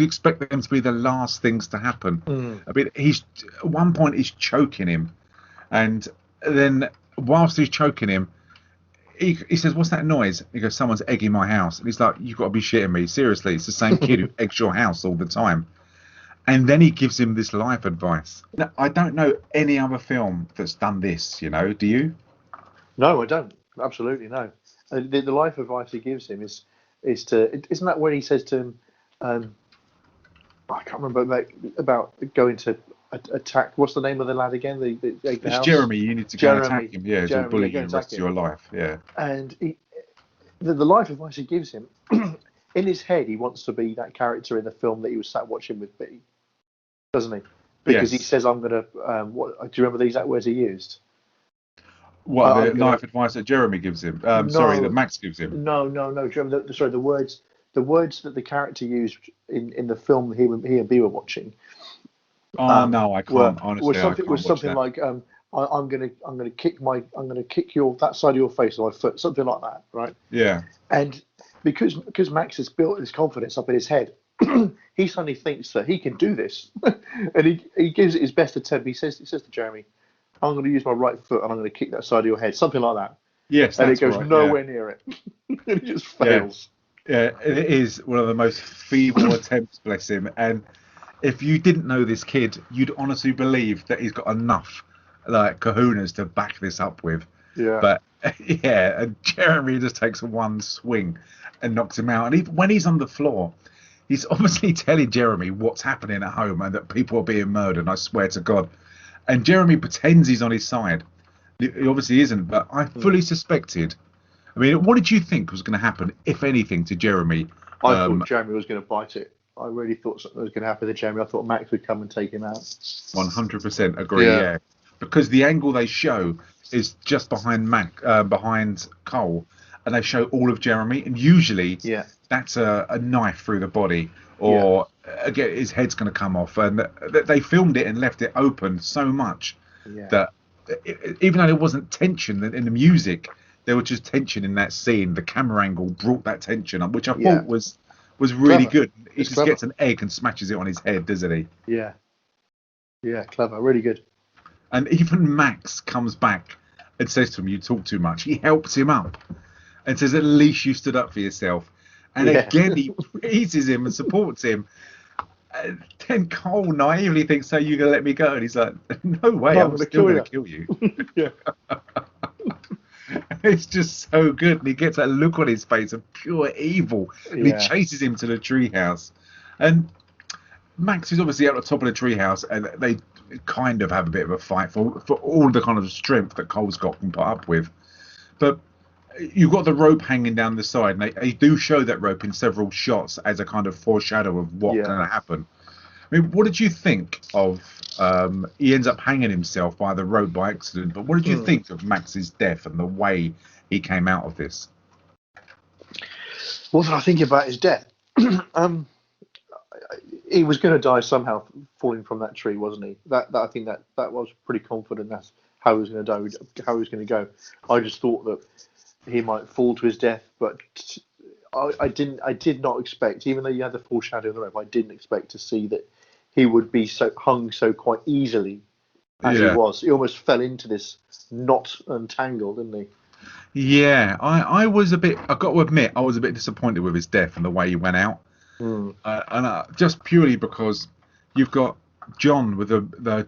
expect them to be the last things to happen. I mean, at one point he's choking him, and then whilst he's choking him, he says, "What's that noise?" He goes, "Someone's egging my house." And he's like, "You've got to be shitting me. Seriously, it's the same kid who eggs your house all the time." And then he gives him this life advice. Now, I don't know any other film that's done this, do you? No, I don't. Absolutely no. The life advice he gives him is isn't that when he says to him, I can't remember about going to attack. What's the name of the lad again? The house? Jeremy. You need to go and attack him. Yeah, he'll bully you the rest of your life. Yeah. And the life advice he gives him, in his head, he wants to be that character in the film that he was sat watching with B, doesn't he? Because he says, "I'm gonna." What do you remember the exact words he used? What the life advice that Jeremy gives him? Sorry, that Max gives him. No. Do you remember the words that the character used in the film he and B were watching? No, I can't. Honestly, was something like, "I'm gonna kick that side of your face with my foot," something like that, right? Yeah. And because Max has built his confidence up in his head, he suddenly thinks that he can do this, and he gives it his best attempt. He says to Jeremy, "I'm going to use my right foot and I'm going to kick that side of your head," something like that. Yes, and it goes nowhere near it. And it just fails. Yeah, it is one of the most feeble attempts, bless him. And if you didn't know this kid, you'd honestly believe that he's got enough kahunas to back this up with. Yeah. But and Jeremy just takes one swing and knocks him out. And even when he's on the floor, he's obviously telling Jeremy what's happening at home and that people are being murdered. I swear to God. And Jeremy pretends he's on his side. He obviously isn't, but I fully suspected. I mean, what did you think was going to happen, if anything, to Jeremy? I thought Jeremy was going to bite it. I really thought something was going to happen to Jeremy. I thought Max would come and take him out. 100% agree, yeah. Because the angle they show is just behind Cole, and they show all of Jeremy, and usually that's a knife through the body, or again his head's going to come off. And they filmed it and left it open so much that even though there wasn't tension in the music, there was just tension in that scene. The camera angle brought that tension up, which I thought was really good. He just gets an egg and smashes it on his head, doesn't he? Yeah, clever, really good. And even Max comes back and says to him, "You talk too much." He helps him up and says, "At least you stood up for yourself." And again, he praises him and supports him. And then Cole naively thinks, "So you're going to let me go?" And he's like, "No way, I'm still going to kill you." It's just so good. And he gets that look on his face of pure evil. And he chases him to the treehouse. And Max is obviously at the top of the treehouse, and they kind of have a bit of a fight for all the kind of strength that Cole's got can put up with. But you've got the rope hanging down the side, and they do show that rope in several shots as a kind of foreshadow of what's going to happen. I mean, what did you think of? He ends up hanging himself by the rope by accident. But what did you think of Max's death and the way he came out of this? What did I think about his death? He was going to die somehow, falling from that tree, wasn't he? I think that was pretty confident. That's how he was going to die, how he was going to go. I just thought that he might fall to his death, but I did not expect, even though you had the foreshadow of the rope, I didn't expect to see that he would be hung so quite easily as he was. He almost fell into this knot and tangle, didn't he? Yeah, I was a bit. I've got to admit, I was a bit disappointed with his death and the way he went out, and just purely because you've got John with the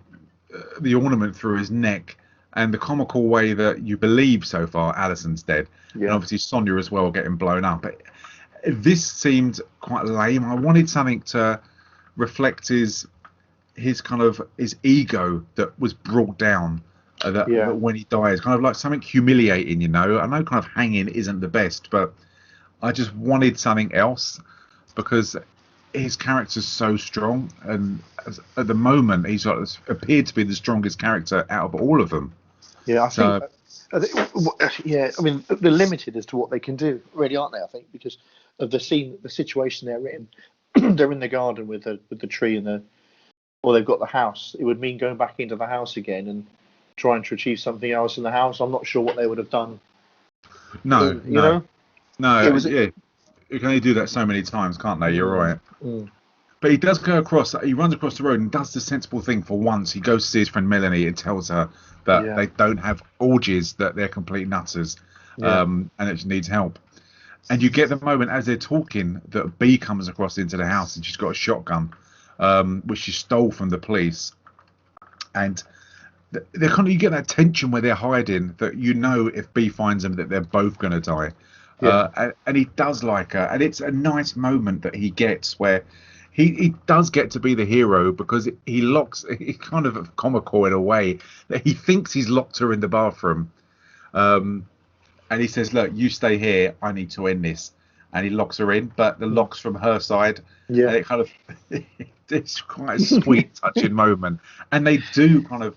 ornament through his neck, and the comical way that you believe so far Alison's dead, and obviously Sonia as well getting blown up. This seemed quite lame. I wanted something to reflect his kind of his ego that was brought down. That when he dies, kind of like something humiliating, I know kind of hanging isn't the best, but I just wanted something else because his character's so strong, and at the moment he's appeared to be the strongest character out of all of them. Yeah, I mean, they're limited as to what they can do, really, aren't they? I think because of the situation they're in. They're in the garden with the tree or they've got the house. It would mean going back into the house again and trying to achieve something else in the house. I'm not sure what they would have done. No. You can only do that so many times, can't they? You're right. But he does go across. He runs across the road and does the sensible thing for once. He goes to see his friend Melanie and tells her that they don't have orgies, that they're complete nutters, and it needs help. And you get the moment as they're talking that Bea comes across into the house and she's got a shotgun, which she stole from the police. And they're kind of, you get that tension where they're hiding, that if Bea finds them that they're both going to die. And he does like her, and it's a nice moment that he gets where he does get to be the hero, because he's kind of comical in a way that he thinks he's locked her in the bathroom, and he says, look, you stay here, I need to end this, and he locks her in, but the lock's from her side, and it kind of it's quite a sweet touching moment, and they do kind of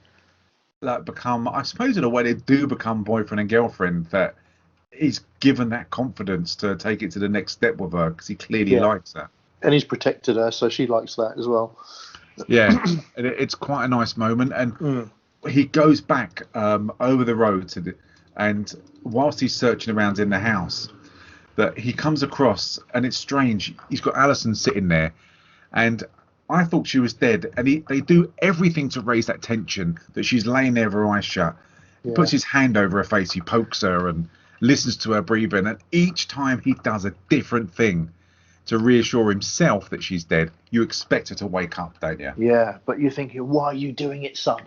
like become, I suppose in a way they do become boyfriend and girlfriend, that he's given that confidence to take it to the next step with her, because he clearly likes her. And he's protected her, so she likes that as well. Yeah, and it's quite a nice moment. And he goes back over the road and whilst he's searching around in the house, that he comes across, and it's strange, he's got Alison sitting there, and I thought she was dead, and they do everything to raise that tension, that she's laying there with her eyes shut. He puts his hand over her face, he pokes her and listens to her breathing, and each time he does a different thing to reassure himself that she's dead. You expect her to wake up, don't you? Yeah, but you're thinking, why are you doing it, son?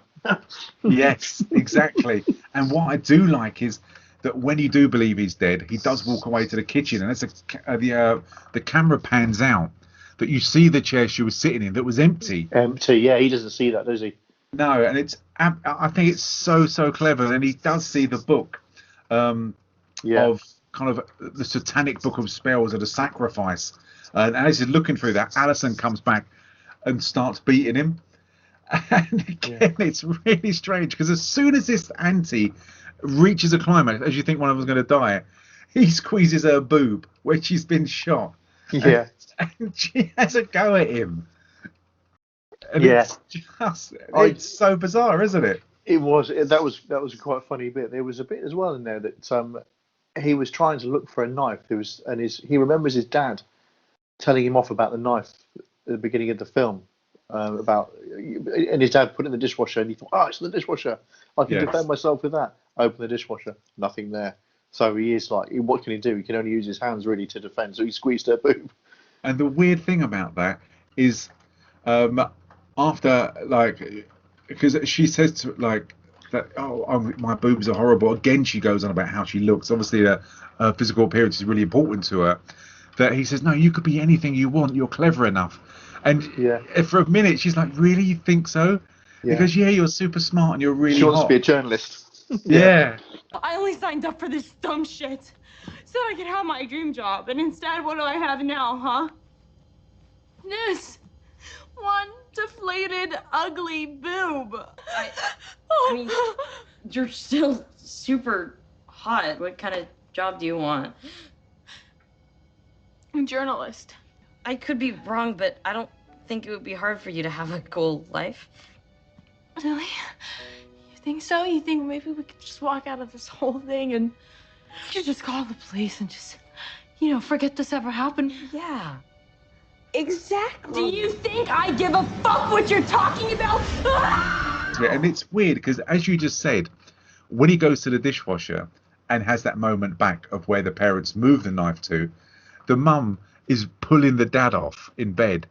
Yes, exactly. And what I do like is that when you do believe he's dead, he does walk away to the kitchen, and the camera pans out, that you see the chair she was sitting in that was empty. Yeah, he doesn't see that, does he? No, and I think it's so clever, and he does see the book of kind of the satanic book of spells or the sacrifice. And as he's looking through that, Alison comes back and starts beating him. And again, it's really strange, because as soon as this auntie reaches a climax, as you think one of them's going to die, he squeezes her boob where she's been shot. Yeah. And she has a go at him. And it's so bizarre, isn't it? It was. That was quite a funny bit. There was a bit as well in there that he was trying to look for a knife. He remembers his dad telling him off about the knife at the beginning of the film, and his dad put it in the dishwasher, and he thought, oh, it's in the dishwasher, I can defend myself with that. Open the dishwasher, nothing there. So he is like, what can he do? He can only use his hands really to defend. So he squeezed her boob. And the weird thing about that is, after, like, because she says to, like, that, my boobs are horrible. Again, she goes on about how she looks. Obviously, her physical appearance is really important to her. That he says, no, you could be anything you want. You're clever enough. And for a minute, she's like, really? You think so? Yeah. Because, you're super smart and you're really She wants to be a journalist. Yeah. I only signed up for this dumb shit so I could have my dream job. And instead, what do I have now, huh? This one deflated, ugly boob. I mean, you're still super hot. What kind of job do you want? I'm a journalist. I could be wrong, but I don't think it would be hard for you to have a cool life. Really? You think so? You think maybe we could just walk out of this whole thing and you could just call the police and just, forget this ever happened? Yeah. Exactly. Do you think I give a fuck what you're talking about? Yeah, and it's weird because, as you just said, when he goes to the dishwasher and has that moment back of where the parents move the knife to, the mum is pulling the dad off in bed.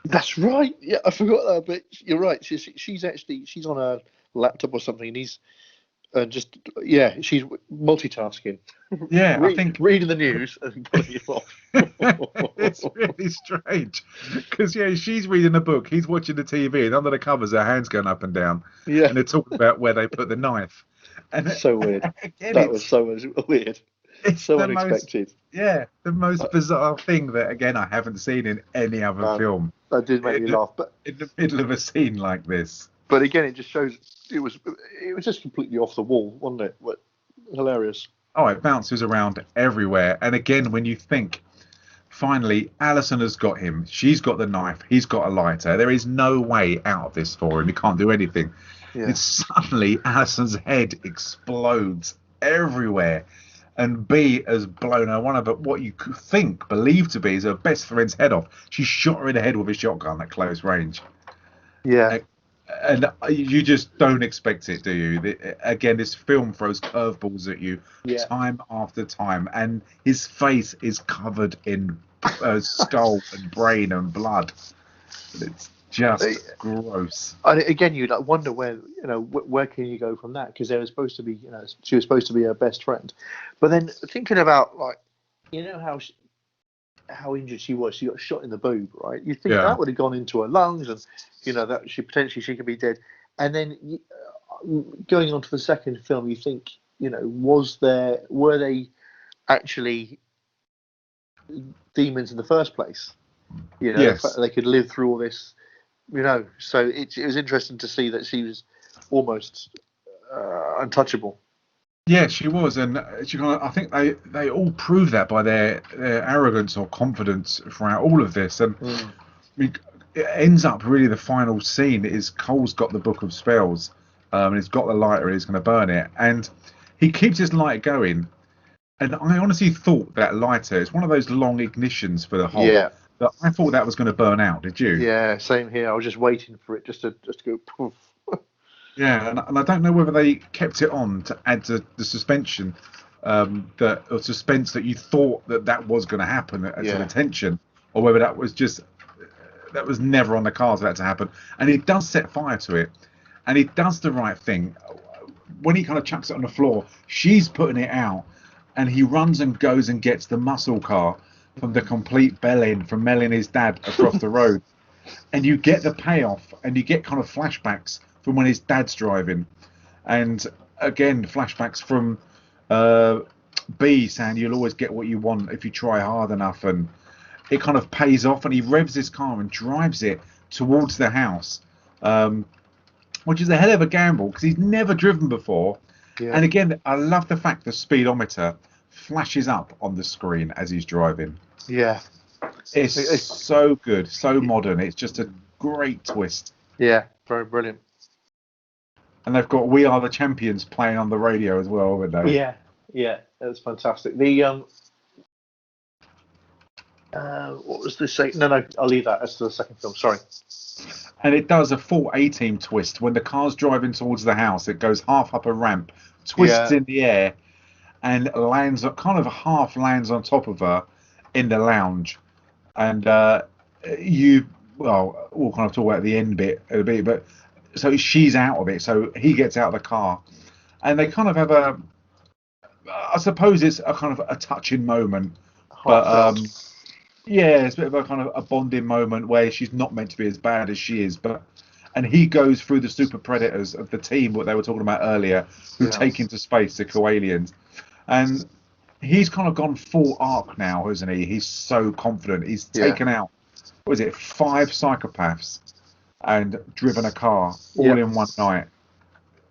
That's right. Yeah, I forgot that, but you're right. She's on a laptop or something, and and just she's multitasking. Yeah, I think reading the news and putting it off. it's really strange because she's reading a book, he's watching the TV, and under the covers, her hands going up and down, Yeah, and they're talking about where they put the knife. And so weird. Again, That was so weird. It's so the unexpected. the most bizarre thing that again I haven't seen in any other film. That did make me laugh, but in the middle of a scene like this. But again, it just shows it was just completely off the wall, wasn't it? But hilarious. Oh, it bounces around everywhere. And again, when you think, finally, Alison has got him. She's got the knife. He's got a lighter. There is no way out of this for him. He can't do anything. Yeah. And suddenly, Alison's head explodes everywhere. And B has blown her one of what you could believe to be is her best friend's head off. She shot her in the head with a shotgun at close range. Yeah. And you just don't expect it, do you? Again, this film throws curveballs at you time after time, and his face is covered in skull and brain and blood. It's just gross. And again, you wonder where can you go from that? Because they were supposed to be, she was supposed to be her best friend, but then thinking about how injured she was, she got shot in the boob, right? You think that would have gone into her lungs, and that she could be dead. And then going on to the second film, you think, were they actually demons in the first place? The fact that they could live through all this, So it was interesting to see that she was almost untouchable. Yeah, she was, and I think they all prove that by their arrogance or confidence throughout all of this. And I mean, it ends up really the final scene is Cole's got the book of spells, and he's got the lighter, and he's going to burn it, and he keeps his light going. And I honestly thought that lighter, it's one of those long ignitions for the whole. Yeah. That I thought that was going to burn out. Did you? Yeah, same here. I was just waiting for it just to go poof. Yeah, and I don't know whether they kept it on to add to the suspension, or suspense that you thought that was going to happen, to the tension, or whether that was never on the cards for that to happen. And he does set fire to it, and he does the right thing. When he kind of chucks it on the floor, she's putting it out, and he runs and goes and gets the muscle car from the complete bell-end from Mel and his dad across the road. And you get the payoff, and you get kind of flashbacks from when his dad's driving, and again flashbacks from B saying you'll always get what you want if you try hard enough, and it kind of pays off, and he revs his car and drives it towards the house, which is a hell of a gamble because he's never driven before. And again, I love the fact the speedometer flashes up on the screen as he's driving. It's so good, so modern. It's just a great twist. Very brilliant. And they've got "We Are the Champions" playing on the radio as well, haven't they? Yeah, that's fantastic. The what was the second? No, I'll leave that. That's the second film. Sorry. And it does a full A-Team twist when the car's driving towards the house. It goes half up a ramp, twists in the air, and lands half lands on top of her in the lounge. And we'll kind of talk about the end bit a bit, but. So she's out of it, so he gets out of the car, and they kind of have I suppose it's a kind of a touching moment, but it's a bit of a kind of a bonding moment where she's not meant to be as bad as she is, and he goes through the super predators of the team, what they were talking about earlier, who take into space the co-aliens, and he's kind of gone full arc now, hasn't he? He's so confident. He's taken out, 5 psychopaths, and driven a car all in one night,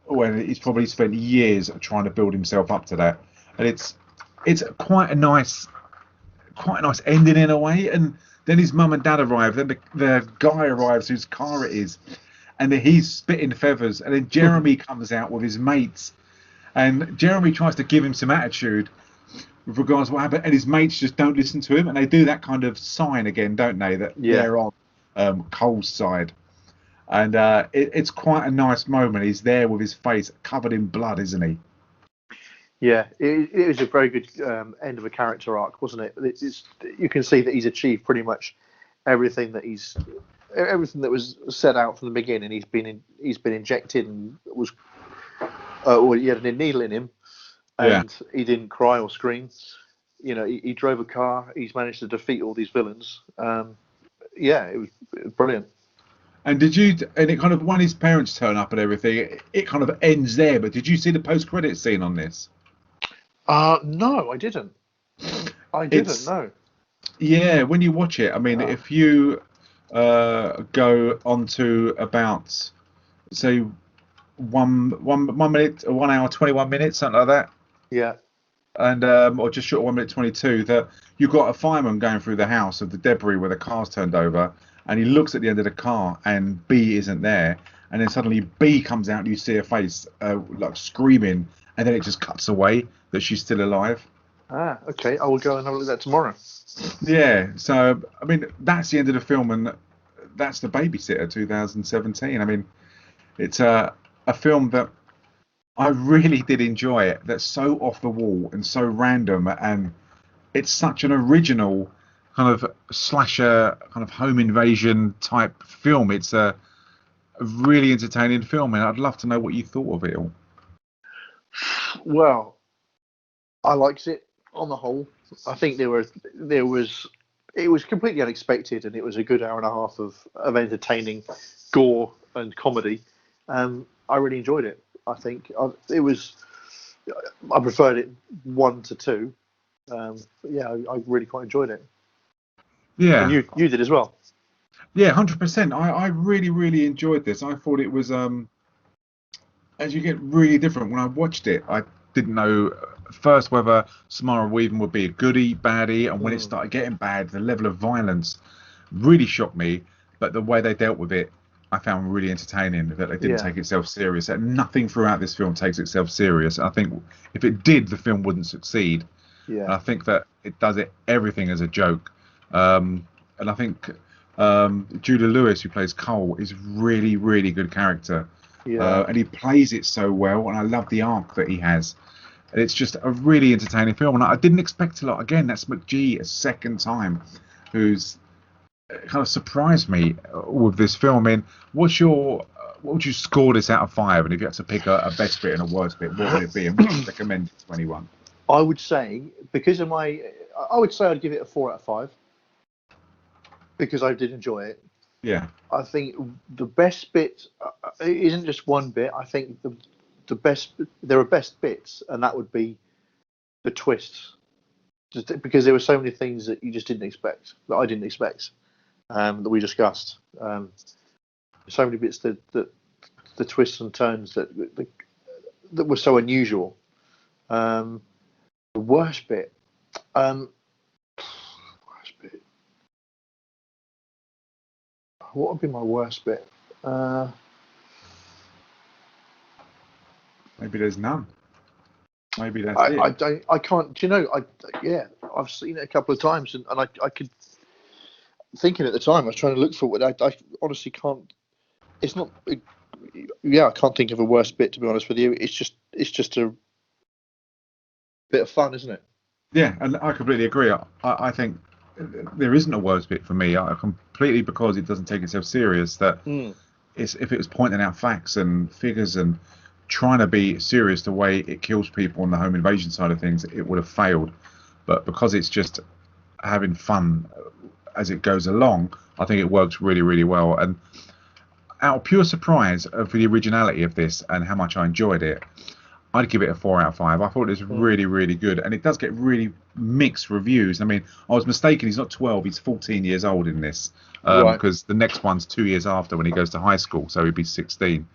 when he's probably spent years trying to build himself up to that. And it's quite a nice ending in a way. And then his mum and dad arrive, then the guy arrives whose car it is, and he's spitting feathers, and then Jeremy comes out with his mates, and Jeremy tries to give him some attitude with regards to what happened, and his mates just don't listen to him, and they do that kind of sign again, don't they, that they're on Cole's side. And it's quite a nice moment. He's there with his face covered in blood, isn't he? Yeah, it was a very good end of a character arc, wasn't it? You can see that he's achieved pretty much everything that was set out from the beginning. He's been injected and was well, he had a needle in him, Yeah. and he didn't cry or scream. You know, he drove a car. He's managed to defeat all these villains. Yeah, it was brilliant. And it kind of, when his parents turn up and everything, it kind of ends there. But did you see the post-credit scene on this? No, I didn't. It's, No. Yeah, when you watch it, I mean, if you go on to about, say, 1 minute, 1 hour, 21 minutes, something like that. Yeah. And or just short of 1 minute 22, that you've got a fireman going through the house of the debris where the car's turned over, and he looks at the end of the car and B isn't there, and then suddenly B comes out and you see her face like screaming, and then it just cuts away that she's still alive. Okay. I will go and have a look at that tomorrow. Yeah, so I mean that's the end of the film, and that's The Babysitter 2017. I mean, it's a film that I really did enjoy. It that's so off the wall and so random, and it's such an original kind of slasher, kind of home invasion type film. It's a really entertaining film, and I'd love to know what you thought of it all. Well, I liked it on the whole. I think it was completely unexpected, and it was a good hour and a half of entertaining gore and comedy. I really enjoyed it. I think I preferred it 1 to 2. Yeah, I really quite enjoyed it. Yeah, and you did as well. Yeah, 100%. I really, really enjoyed this. I thought it was, as you get really different. When I watched it, I didn't know first whether Samara Weaving would be a goodie, baddie, and when it started getting bad, the level of violence really shocked me. But the way they dealt with it, I found really entertaining. That they didn't take itself serious. That nothing throughout this film takes itself serious. I think if it did, the film wouldn't succeed. Yeah. And I think that it does everything as a joke. And I think Julia Lewis, who plays Cole, is really, really good character. Yeah. And he plays it so well, and I love the arc that he has. And it's just a really entertaining film, and I didn't expect a lot. Again, that's McGee a second time, who's kind of surprised me with this film. I mean, what would you score this out of 5? And if you had to pick a best bit and a worst bit, what would it be? And would you recommend it to anyone? I would say, because of I would say I'd give it a 4 out of 5. Because I did enjoy it. Yeah. I think the best bit isn't just one bit. I think the best, there are best bits, and that would be the twists. Just because there were so many things that you just didn't expect, that I didn't expect, that we discussed. So many bits that the twists and turns that were so unusual. The worst bit. What would be my worst bit? Maybe there's none. Maybe that's it. I can't. Do you know? I've seen it a couple of times, and I could. Thinking at the time, I was trying to look for what I honestly can't. It's not. I can't think of a worst bit, to be honest with you. It's just a bit of fun, isn't it? Yeah, and I completely agree. I think there isn't a worst bit for me. I completely, because it doesn't take itself serious. That if it was pointing out facts and figures and trying to be serious the way it kills people on the home invasion side of things, it would have failed. But because it's just having fun as it goes along, I think it works really, really well. And out of pure surprise for the originality of this and how much I enjoyed it, I'd give it a 4 out of 5. I thought it was really, really good, and it does get really mixed reviews. I mean, I was mistaken. He's not 12; he's 14 years old in this, because the next one's 2 years after, when he goes to high school, so he'd be 16.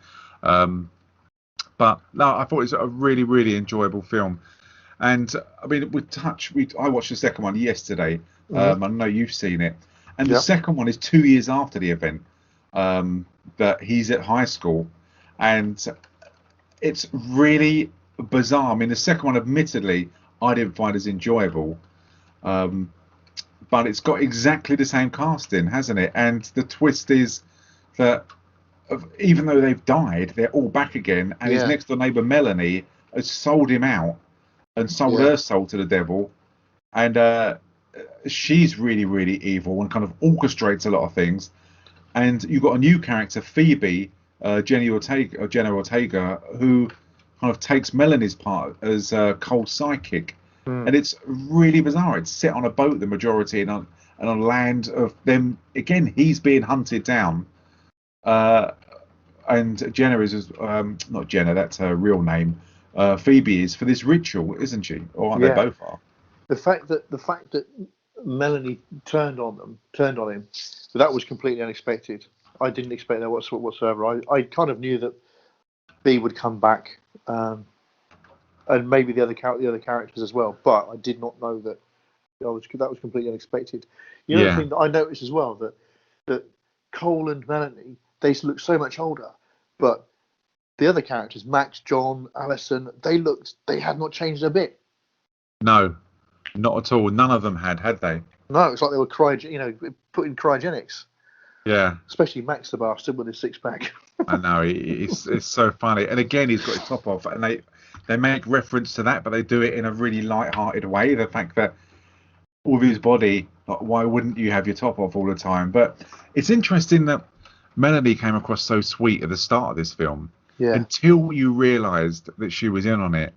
But no, I thought it was a really, really enjoyable film. And I mean, I watched the second one yesterday. I know you've seen it, and the second one is 2 years after the event, that he's at high school, and it's really bizarre. I mean, the second one, admittedly, I didn't find as enjoyable, but it's got exactly the same casting, hasn't it? And the twist is that even though they've died, they're all back again, and his next door neighbour Melanie has sold him out and sold her soul to the devil, and she's really, really evil and kind of orchestrates a lot of things. And you've got a new character, Phoebe, Jenna Ortega, who kind of takes Melanie's part as Cole's sidekick, and it's really bizarre. It's set on a boat the majority, and on land of them again. He's being hunted down, and Jenna is not Jenna. That's her real name. Phoebe is for this ritual, isn't she? Or they both are. The fact that Melanie turned on him, that was completely unexpected. I didn't expect that whatsoever. I kind of knew that B would come back, and maybe the other characters as well. But I did not know that. That was completely unexpected. The other thing that I noticed as well that Cole and Melanie, they look so much older, but the other characters, Max, John, Allison, they had not changed a bit. No, not at all. None of them had they? No, it's like they were put in cryogenics. Yeah. Especially Max the bastard with his six pack. I know, it's so funny. And again, he's got his top off, and they make reference to that, but they do it in a really light-hearted way. The fact that with his body, like, why wouldn't you have your top off all the time? But it's interesting that Melanie came across so sweet at the start of this film, until you realised that she was in on it.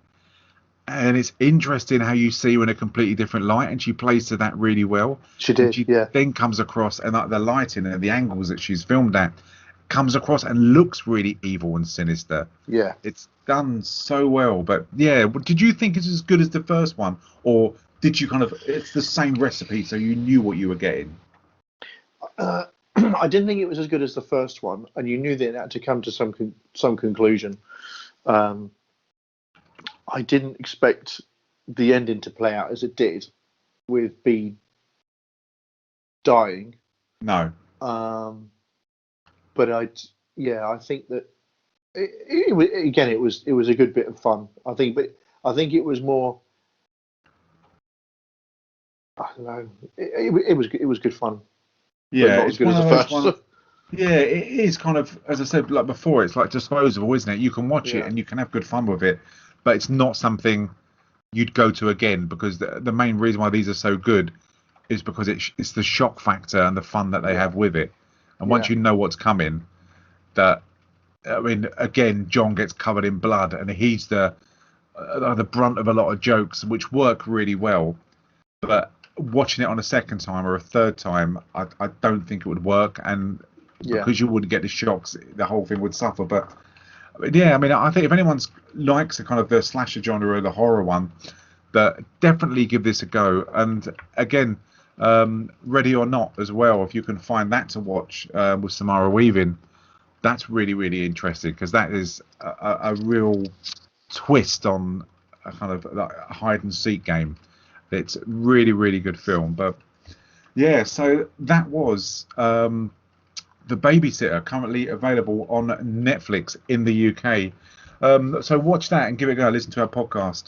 And it's interesting how you see her in a completely different light, and she plays to that really well. She did, then comes across, and like the lighting and the angles that she's filmed at comes across and looks really evil and sinister. Yeah, it's done so well. But yeah, did you think it's as good as the first one, or did you it's the same recipe, so you knew what you were getting? I didn't think it was as good as the first one, and you knew that it had to come to some conclusion. I didn't expect the ending to play out as it did, with B dying. No. But I think that it was a good bit of fun. I think it was more. I don't know. It was good fun. Yeah, not as good as the first. Yeah, it is kind of, as I said like before, it's like disposable, isn't it? You can watch it and you can have good fun with it, but it's not something you'd go to again, because the main reason why these are so good is because it's the shock factor and the fun that they have with it. And once you know what's coming, again, John gets covered in blood, and he's the brunt of a lot of jokes, which work really well. But watching it on a second time or a third time, I don't think it would work, and because you wouldn't get the shocks, the whole thing would suffer. But yeah, I think if anyone likes the slasher genre or the horror one, that definitely give this a go. And again, Ready or Not as well, if you can find that to watch with Samara Weaving, that's really, really interesting, because that is a real twist on a kind of like a hide and seek game. It's really, really good film. But yeah, so that was The Babysitter, currently available on Netflix in the UK. So watch that and give it a go. Listen to our podcast.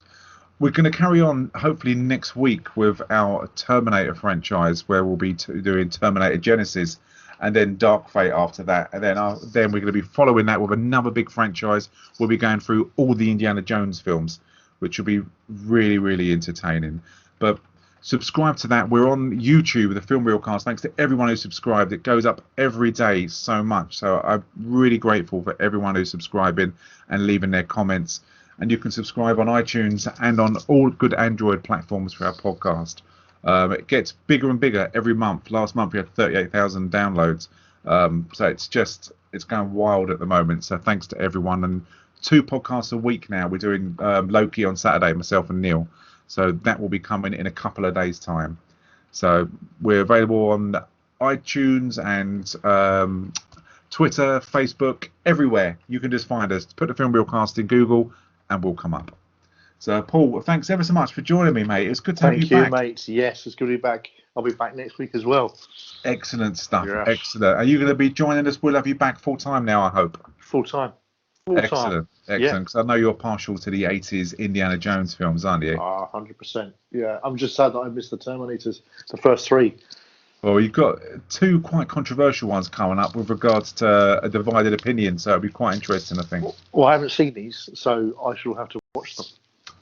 We're going to carry on hopefully next week with our Terminator franchise, where we'll be doing Terminator Genesis, and then Dark Fate after that. And then we're going to be following that with another big franchise. We'll be going through all the Indiana Jones films, which will be really, really entertaining. But subscribe to that. We're on YouTube, the Filmreelcast. Thanks to everyone who subscribed. It goes up every day so much. So I'm really grateful for everyone who's subscribing and leaving their comments. And you can subscribe on iTunes and on all good Android platforms for our podcast. It gets bigger and bigger every month. Last month we had 38,000 downloads. So it's going wild at the moment. So thanks to everyone. And 2 podcasts a week now. We're doing Loki on Saturday, myself and Neil. So that will be coming in a couple of days' time. So we're available on iTunes and Twitter, Facebook, everywhere. You can just find us. Put the Filmreelcast in Google and we'll come up. So Paul, thanks ever so much for joining me, mate. It's good to have you back. Thank you, mate. Yes, it's good to be back. I'll be back next week as well. Excellent stuff. Yes. Excellent. Are you going to be joining us? We'll have you back full time now, I hope. Full time. Excellent. Because I know you're partial to the 80s Indiana Jones films, aren't you? 100%. Yeah, I'm just sad that I missed the Terminators, the first 3. Well, you've got 2 quite controversial ones coming up with regards to a divided opinion, so it'll be quite interesting, I think. Well, I haven't seen these, so I shall have to watch them.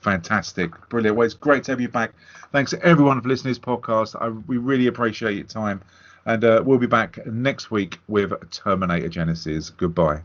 Fantastic. Brilliant. Well, it's great to have you back. Thanks to everyone for listening to this podcast. We really appreciate your time. And we'll be back next week with Terminator Genesis. Goodbye.